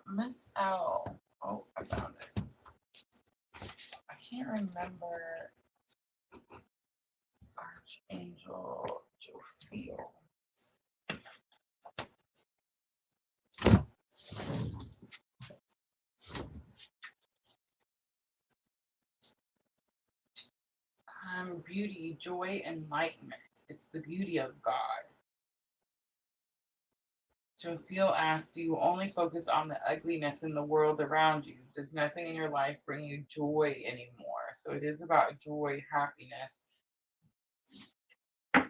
S2: Miss L. Oh, I found it. I can't remember Archangel Jophiel. Beauty, joy, enlightenment. It's the beauty of God. Jophiel asked, do you only focus on the ugliness in the world around you? Does nothing in your life bring you joy anymore? So it is about joy, happiness. All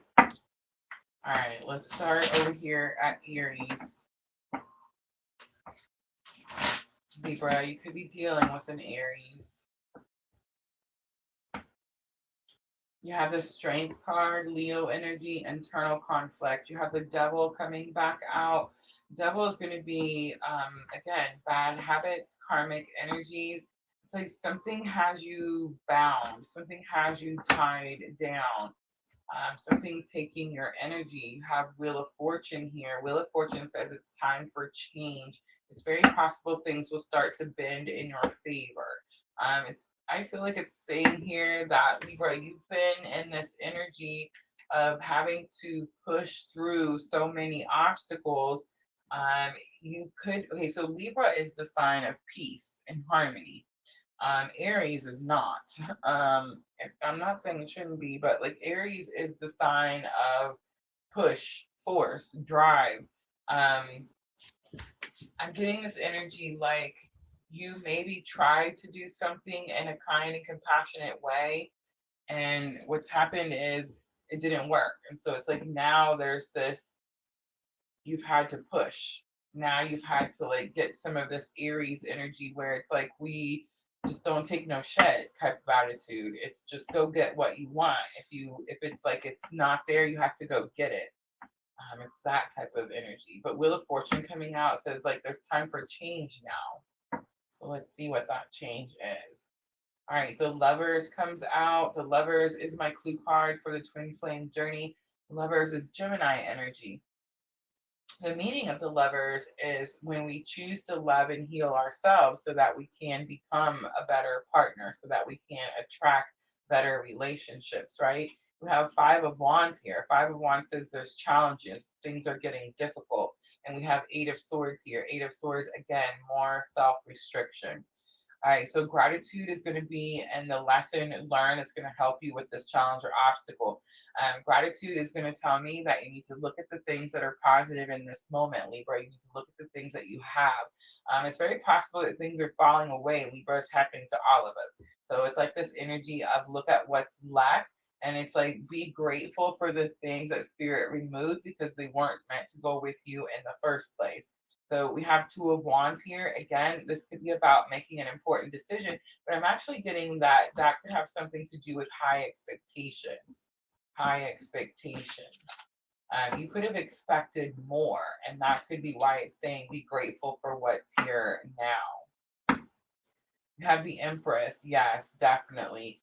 S2: right, let's start over here at Aries. Libra, you could be dealing with an Aries. You have the Strength card, Leo energy, internal conflict. You have the Devil coming back out. Devil is going to be, again, bad habits, karmic energies. It's like something has you bound, something has you tied down, something taking your energy. You have Wheel of Fortune here. Wheel of Fortune says it's time for change. It's very possible things will start to bend in your favor. I feel like it's saying here that Libra, you've been in this energy of having to push through so many obstacles. Okay, so Libra is the sign of peace and harmony. Aries is not. I'm not saying it shouldn't be, but like Aries is the sign of push, force, drive. Um, I'm getting this energy like you maybe tried to do something in a kind and compassionate way, and what's happened is it didn't work. And so it's like now there's this, you've had to push. Now you've had to like get some of this Aries energy where it's like we just don't take no shit type of attitude. It's just go get what you want. If it's like it's not there, you have to go get it. It's that type of energy. But Wheel of Fortune coming out says like there's time for change now. So let's see what that change is. All right, the Lovers comes out. The Lovers is my clue card for the twin flame journey. Lovers is Gemini energy. The meaning of the Lovers is when we choose to love and heal ourselves so that we can become a better partner, so that we can attract better relationships, right? We have Five of Wands here. Five of Wands says there's challenges, things are getting difficult. And we have Eight of Swords here. Eight of Swords, again, more self-restriction. All right, so gratitude is going to be in the lesson learned. It's going to help you with this challenge or obstacle. Gratitude is going to tell me that you need to look at the things that are positive in this moment, Libra. You need to look at the things that you have. It's very possible that things are falling away. Libra, it's happening to all of us. So it's like this energy of look at what's left. And it's like, be grateful for the things that Spirit removed because they weren't meant to go with you in the first place. So we have Two of Wands here. Again, this could be about making an important decision, but I'm actually getting that that could have something to do with high expectations. High expectations. You could have expected more, and that could be why it's saying be grateful for what's here now. You have the Empress. Yes, definitely.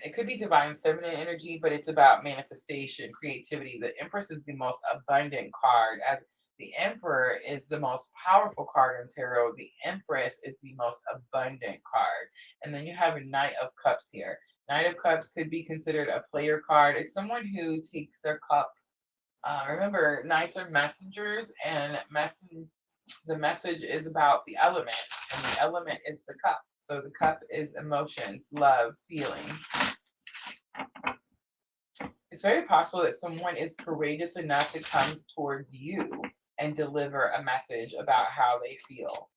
S2: It could be divine feminine energy, but it's about manifestation, creativity. The Empress is the most abundant card, as the Emperor is the most powerful card in tarot. The Empress is the most abundant card. And then you have a Knight of Cups here. Knight of Cups could be considered a player card. It's someone who takes their cup. Remember, Knights are messengers, and the message is about the element, and the element is the cup. So the cup is emotions, love, feelings. It's very possible that someone is courageous enough to come towards you and deliver a message about how they feel.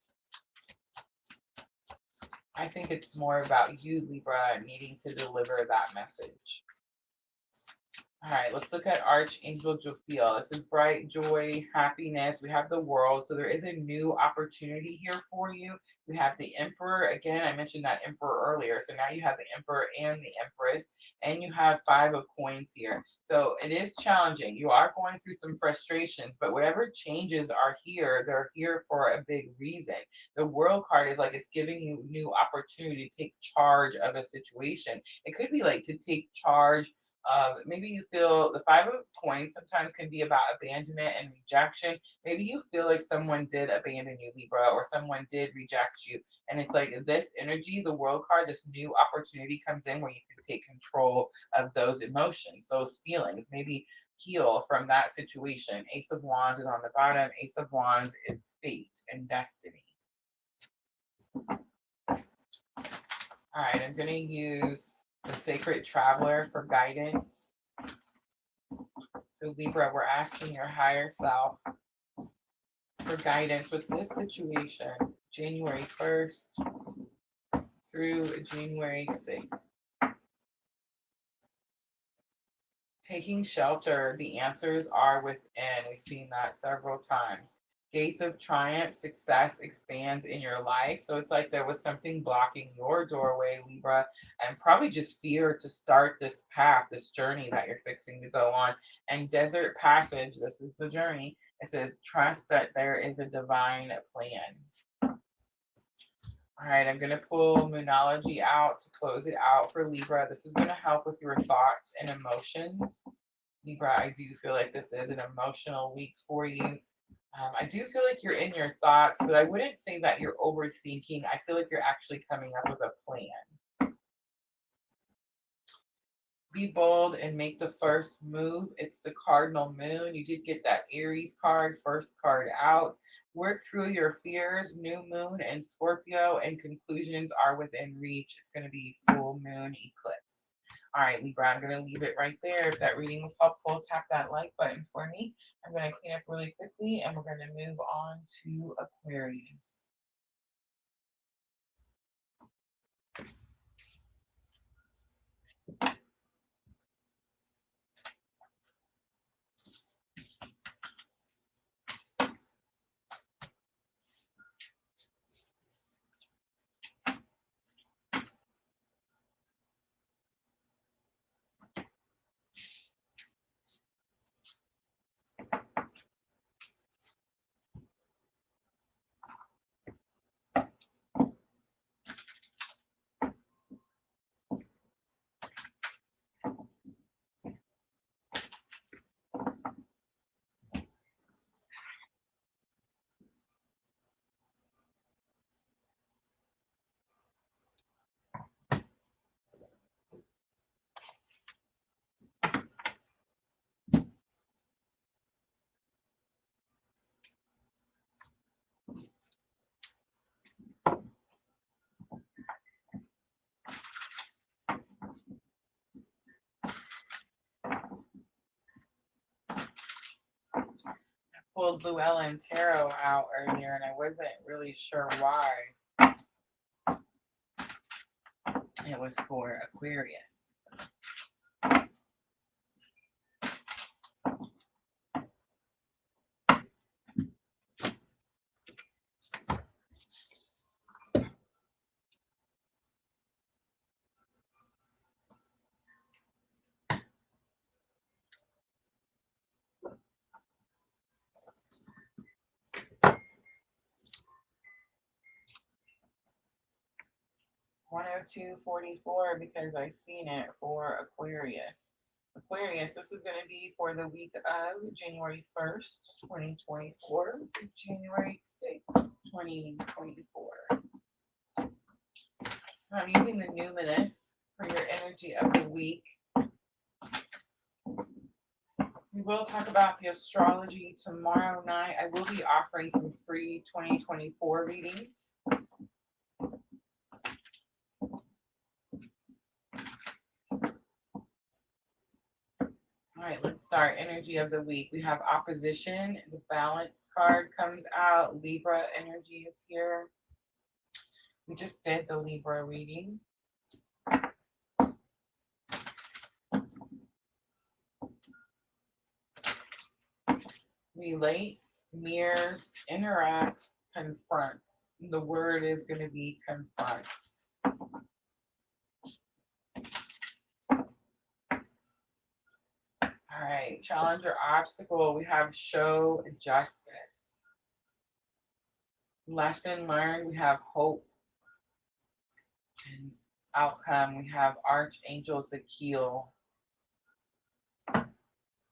S2: I think it's more about you, Libra, needing to deliver that message. All right, let's look at Archangel Jophiel. This is bright joy, happiness. We have the World. So there is a new opportunity here for you. We have the Emperor. Again, I mentioned that Emperor earlier. So now you have the Emperor and the Empress. And you have Five of Coins here. So it is challenging. You are going through some frustration. But whatever changes are here, they're here for a big reason. The World card is like it's giving you new opportunity to take charge of a situation. It could be like to take charge. Maybe you feel the Five of Coins sometimes can be about abandonment and rejection. Maybe you feel like someone did abandon you, Libra, or someone did reject you. And it's like this energy, the World card, this new opportunity comes in where you can take control of those emotions, those feelings, maybe heal from that situation. Ace of Wands is on the bottom. Ace of Wands is fate and destiny. All right, I'm going to use the Sacred Traveler for guidance. So Libra, we're asking your higher self for guidance with this situation, January 1st through January 6th. Taking shelter, the answers are within. We've seen that several times. Gates of triumph, success expands in your life. So it's like there was something blocking your doorway, Libra, and probably just fear to start this path, this journey that you're fixing to go on. And desert passage, this is the journey. It says, trust that there is a divine plan. All right, I'm going to pull Moonology out to close it out for Libra. This is going to help with your thoughts and emotions. Libra, I do feel like this is an emotional week for you. I do feel like you're in your thoughts, but I wouldn't say that you're overthinking. I feel like you're actually coming up with a plan. Be bold and make the first move. It's the cardinal moon. You did get that Aries card, first card out. Work through your fears, new moon and Scorpio, and conclusions are within reach. It's going to be full moon eclipse. All right, Libra, I'm going to leave it right there. If that reading was helpful, tap that like button for me. I'm going to clean up really quickly, and we're going to move on to Aquarius. Pulled Llewellyn Tarot out earlier, and I wasn't really sure why. It was for Aquarius. $102.44 because I seen it for Aquarius. Aquarius, this is going to be for the week of January 1st, 2024 to January 6th, 2024. So I'm using the numinous for your energy of the week. We will talk about the astrology tomorrow night. I will be offering some free 2024 readings. All right, let's start energy of the week. We have opposition. The balance card comes out. Libra energy is here. We just did the Libra reading. Relates, mirrors, interacts, confronts. The word is going to be confronts. All right, challenge or obstacle. We have show justice. Lesson learned. We have hope. And outcome. We have Archangel Zakiel.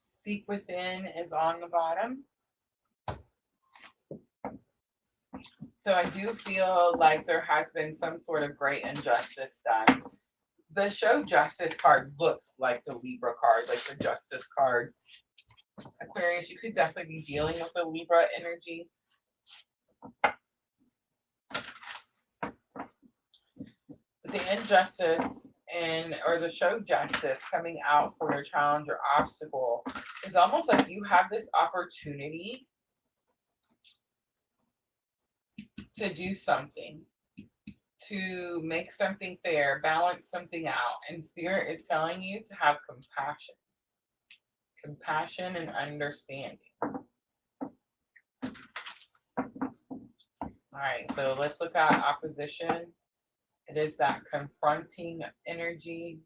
S2: Seek within is on the bottom. So I do feel like there has been some sort of great injustice done. The show justice card looks like the Libra card, like the justice card. Aquarius, you could definitely be dealing with the Libra energy. But the injustice or the show justice coming out for your challenge or obstacle is almost like you have this opportunity to do something, to make something fair, balance something out. And Spirit is telling you to have compassion and understanding. All right, so let's look at opposition. It is that confronting energy.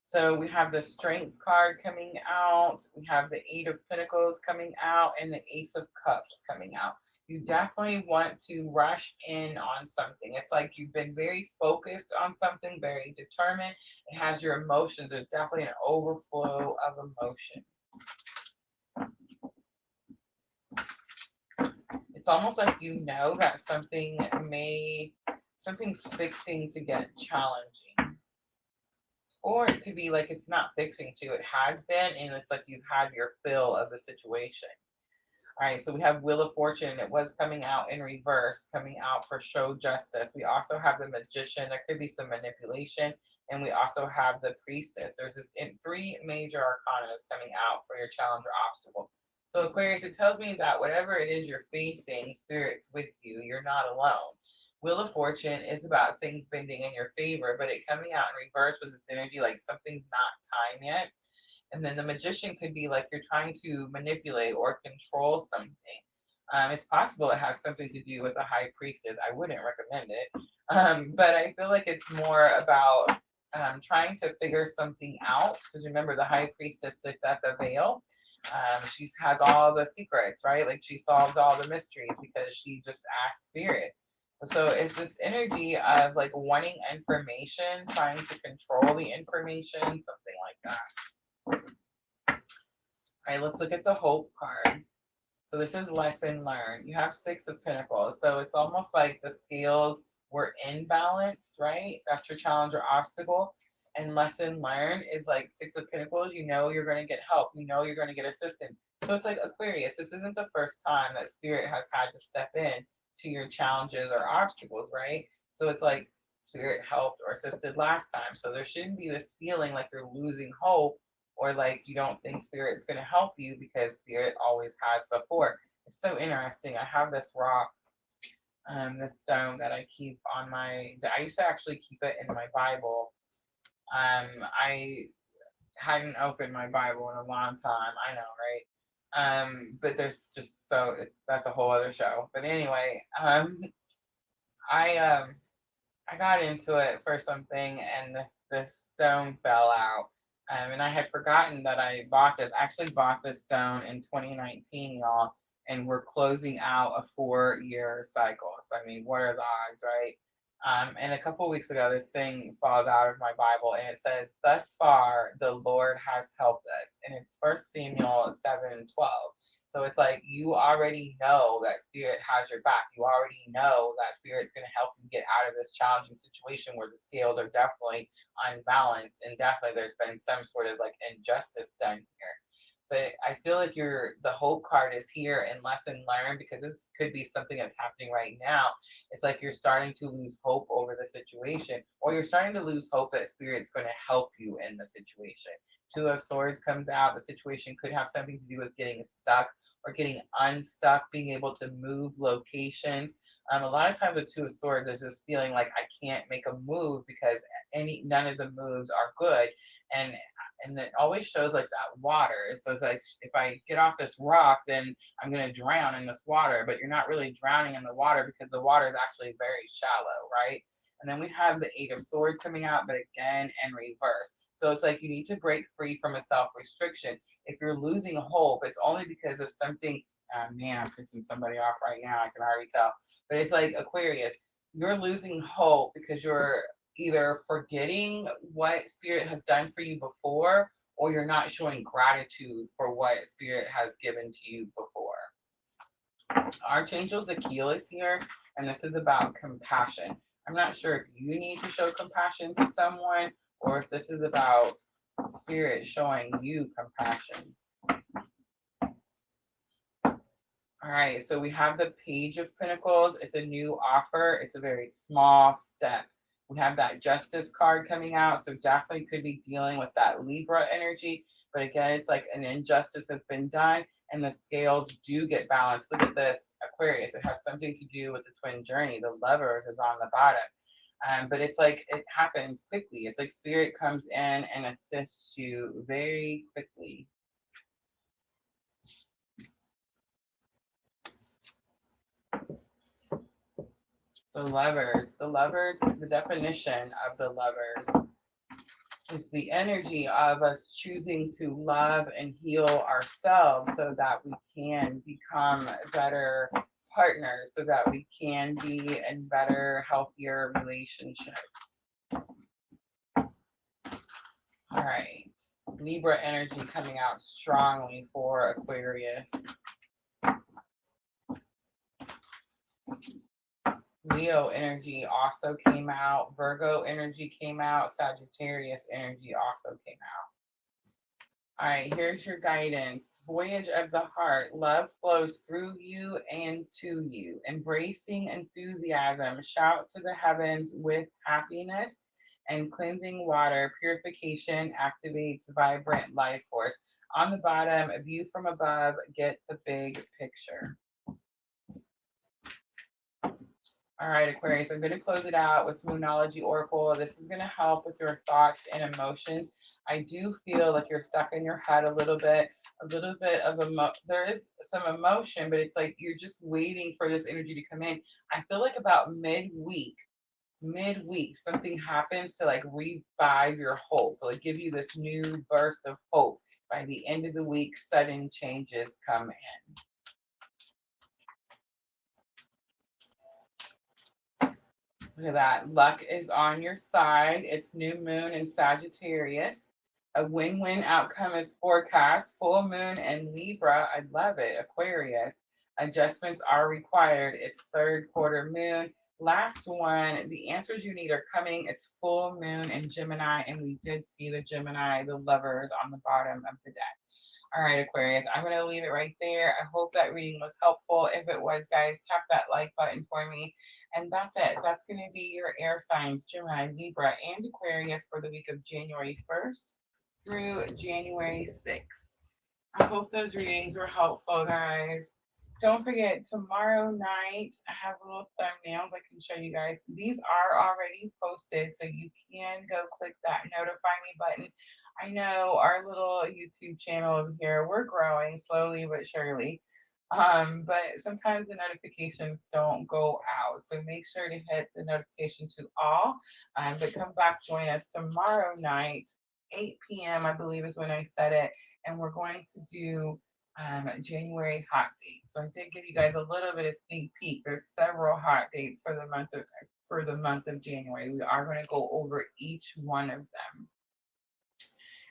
S2: So we have the Strength card coming out. We have the Eight of Pentacles coming out and the Ace of Cups coming out. You definitely want to rush in on something. It's like you've been very focused on something, very determined. It has your emotions. There's definitely an overflow of emotion. It's almost like you know that something's fixing to get challenging. Or it could be like it's not fixing to, it has been, and it's like you've had your fill of the situation. All right, so we have Wheel of Fortune. It was coming out in reverse, coming out for show justice. We also have the Magician. There could be some manipulation. And we also have the Priestess. There's three major arcanas coming out for your challenge or obstacle. So Aquarius, it tells me that whatever it is you're facing, Spirit's with you. You're not alone. Wheel of Fortune is about things bending in your favor, but it coming out in reverse was this energy like something's not time yet. And then the Magician could be like you're trying to manipulate or control something. It's possible it has something to do with the High Priestess. I wouldn't recommend it. But I feel like it's more about trying to figure something out. Because remember, the High Priestess sits at the veil. She has all the secrets, right? Like she solves all the mysteries because she just asks Spirit. So it's this energy of like wanting information, trying to control the information, something like that. All right, let's look at the Hope card. So this is lesson learned. You have Six of Pentacles. So it's almost like the scales were in balance, right? That's your challenge or obstacle. And lesson learned is like Six of Pentacles. You know you're going to get help. You know you're going to get assistance. So it's like Aquarius. This isn't the first time that Spirit has had to step in to your challenges or obstacles, right? So it's like Spirit helped or assisted last time. So there shouldn't be this feeling like you're losing hope or like you don't think Spirit's going to help you because Spirit always has before. It's so interesting. I have this rock, this stone that I keep on I used to actually keep it in my Bible. I hadn't opened my Bible in a long time. I know, right? But there's just that's a whole other show. But anyway, I got into it for something, and this stone fell out. And I had forgotten that I bought this. I actually bought this stone in 2019, y'all, and we're closing out a 4-year cycle. So I mean, what are the odds, right? And a couple of weeks ago, this thing falls out of my Bible, and it says, "Thus far, the Lord has helped us," and it's 1 Samuel 7:12. So it's like you already know that Spirit has your back. You already know that Spirit's going to help you get out of this challenging situation where the scales are definitely unbalanced, and definitely there's been some sort of like injustice done here. But I feel like the Hope card is here in lesson learned, because this could be something that's happening right now. It's like you're starting to lose hope over the situation, or you're starting to lose hope that Spirit's going to help you in the situation. Two of Swords comes out. The situation could have something to do with getting stuck or getting unstuck, being able to move locations. A lot of times with Two of Swords, there's this feeling like I can't make a move because none of the moves are good, and it always shows like that water. And so it's like if I get off this rock, then I'm gonna drown in this water. But you're not really drowning in the water because the water is actually very shallow, right? And then we have the Eight of Swords coming out, but again in reverse. So it's like you need to break free from a self-restriction. If you're losing hope, it's only because of something. Man, I'm pissing somebody off right now. I can already tell. But it's like Aquarius, you're losing hope because you're either forgetting what Spirit has done for you before, or you're not showing gratitude for what Spirit has given to you before. Archangel Zakiel is here, and this is about compassion. I'm not sure if you need to show compassion to someone, or if this is about Spirit showing you compassion. All right, so we have the Page of Pentacles. It's a new offer. It's a very small step. We have that Justice card coming out, so definitely could be dealing with that Libra energy. But again, it's like an injustice has been done, and the scales do get balanced. Look at this, Aquarius. It has something to do with the twin journey. The Lovers is on the bottom. But it's like it happens quickly. It's like spirit comes in and assists you very quickly. The Lovers, the definition of the Lovers is the energy of us choosing to love and heal ourselves so that we can become better partners, so that we can be in better, healthier relationships. All right. Libra energy coming out strongly for Aquarius. Leo energy also came out. Virgo energy came out. Sagittarius energy also came out. All right, here's your guidance. Voyage of the heart. Love flows through you and to you. Embracing enthusiasm. Shout to the heavens with happiness and cleansing water. Purification activates vibrant life force. On the bottom, a view from above. Get the big picture. All right, Aquarius, I'm going to close it out with Moonology Oracle. This is going to help with your thoughts and emotions. I do feel like you're stuck in your head a little bit of there is some emotion, but it's like you're just waiting for this energy to come in. I feel like about midweek, something happens to like revive your hope, like give you this new burst of hope. By the end of the week, sudden changes come in. Look at that. Luck is on your side. It's new moon in Sagittarius. A win-win outcome is forecast. Full moon in Libra. I love it. Aquarius. Adjustments are required. It's third quarter moon. Last one. The answers you need are coming. It's full moon in Gemini. And we did see the Gemini, the Lovers, on the bottom of the deck. All right, Aquarius, I'm going to leave it right there. I hope that reading was helpful. If it was, guys, tap that like button for me. And that's it. That's going to be your air signs, Gemini, Libra, and Aquarius for the week of January 1st through January 6th. I hope those readings were helpful, guys. Don't forget, tomorrow night, I have little thumbnails I can show you guys. These are already posted, so you can go click that notify me button. I know our little YouTube channel over here, we're growing slowly but surely. But sometimes the notifications don't go out. So make sure to hit the notification to all. But come back, join us tomorrow night, 8 p.m. I believe is when I said it. And we're going to do January hot dates. So I did give you guys a little bit of sneak peek. There's several hot dates for the month of January. We are going to go over each one of them.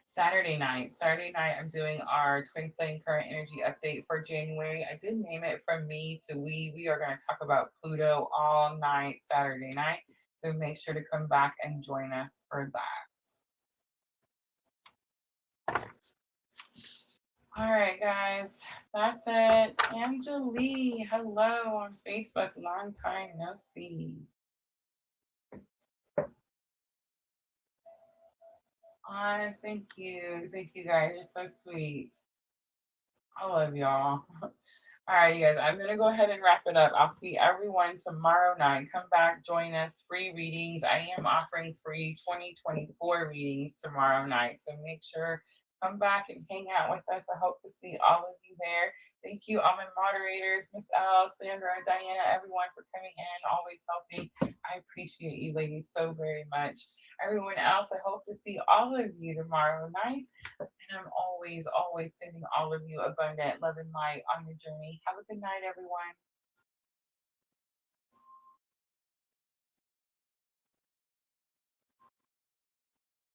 S2: Saturday night, I'm doing our Twin Flame Current Energy update for January. I did name it From Me to We. We are going to talk about Pluto all night Saturday night. So make sure to come back and join us for that. All right, guys, that's it. Angelique, hello on Facebook. Long time no see. Thank you. Thank you, guys. You're so sweet. I love y'all. All right, you guys, I'm going to go ahead and wrap it up. I'll see everyone tomorrow night. Come back, join us. Free readings. I am offering free 2024 readings tomorrow night. So make sure come back and hang out with us. I hope to see all of you there. Thank you, all my moderators, Miss L, Sandra, Diana, everyone for coming in, always helping. I appreciate you ladies so very much. Everyone else, I hope to see all of you tomorrow night. And I'm always sending all of you abundant love and light on your journey. Have a good night, everyone.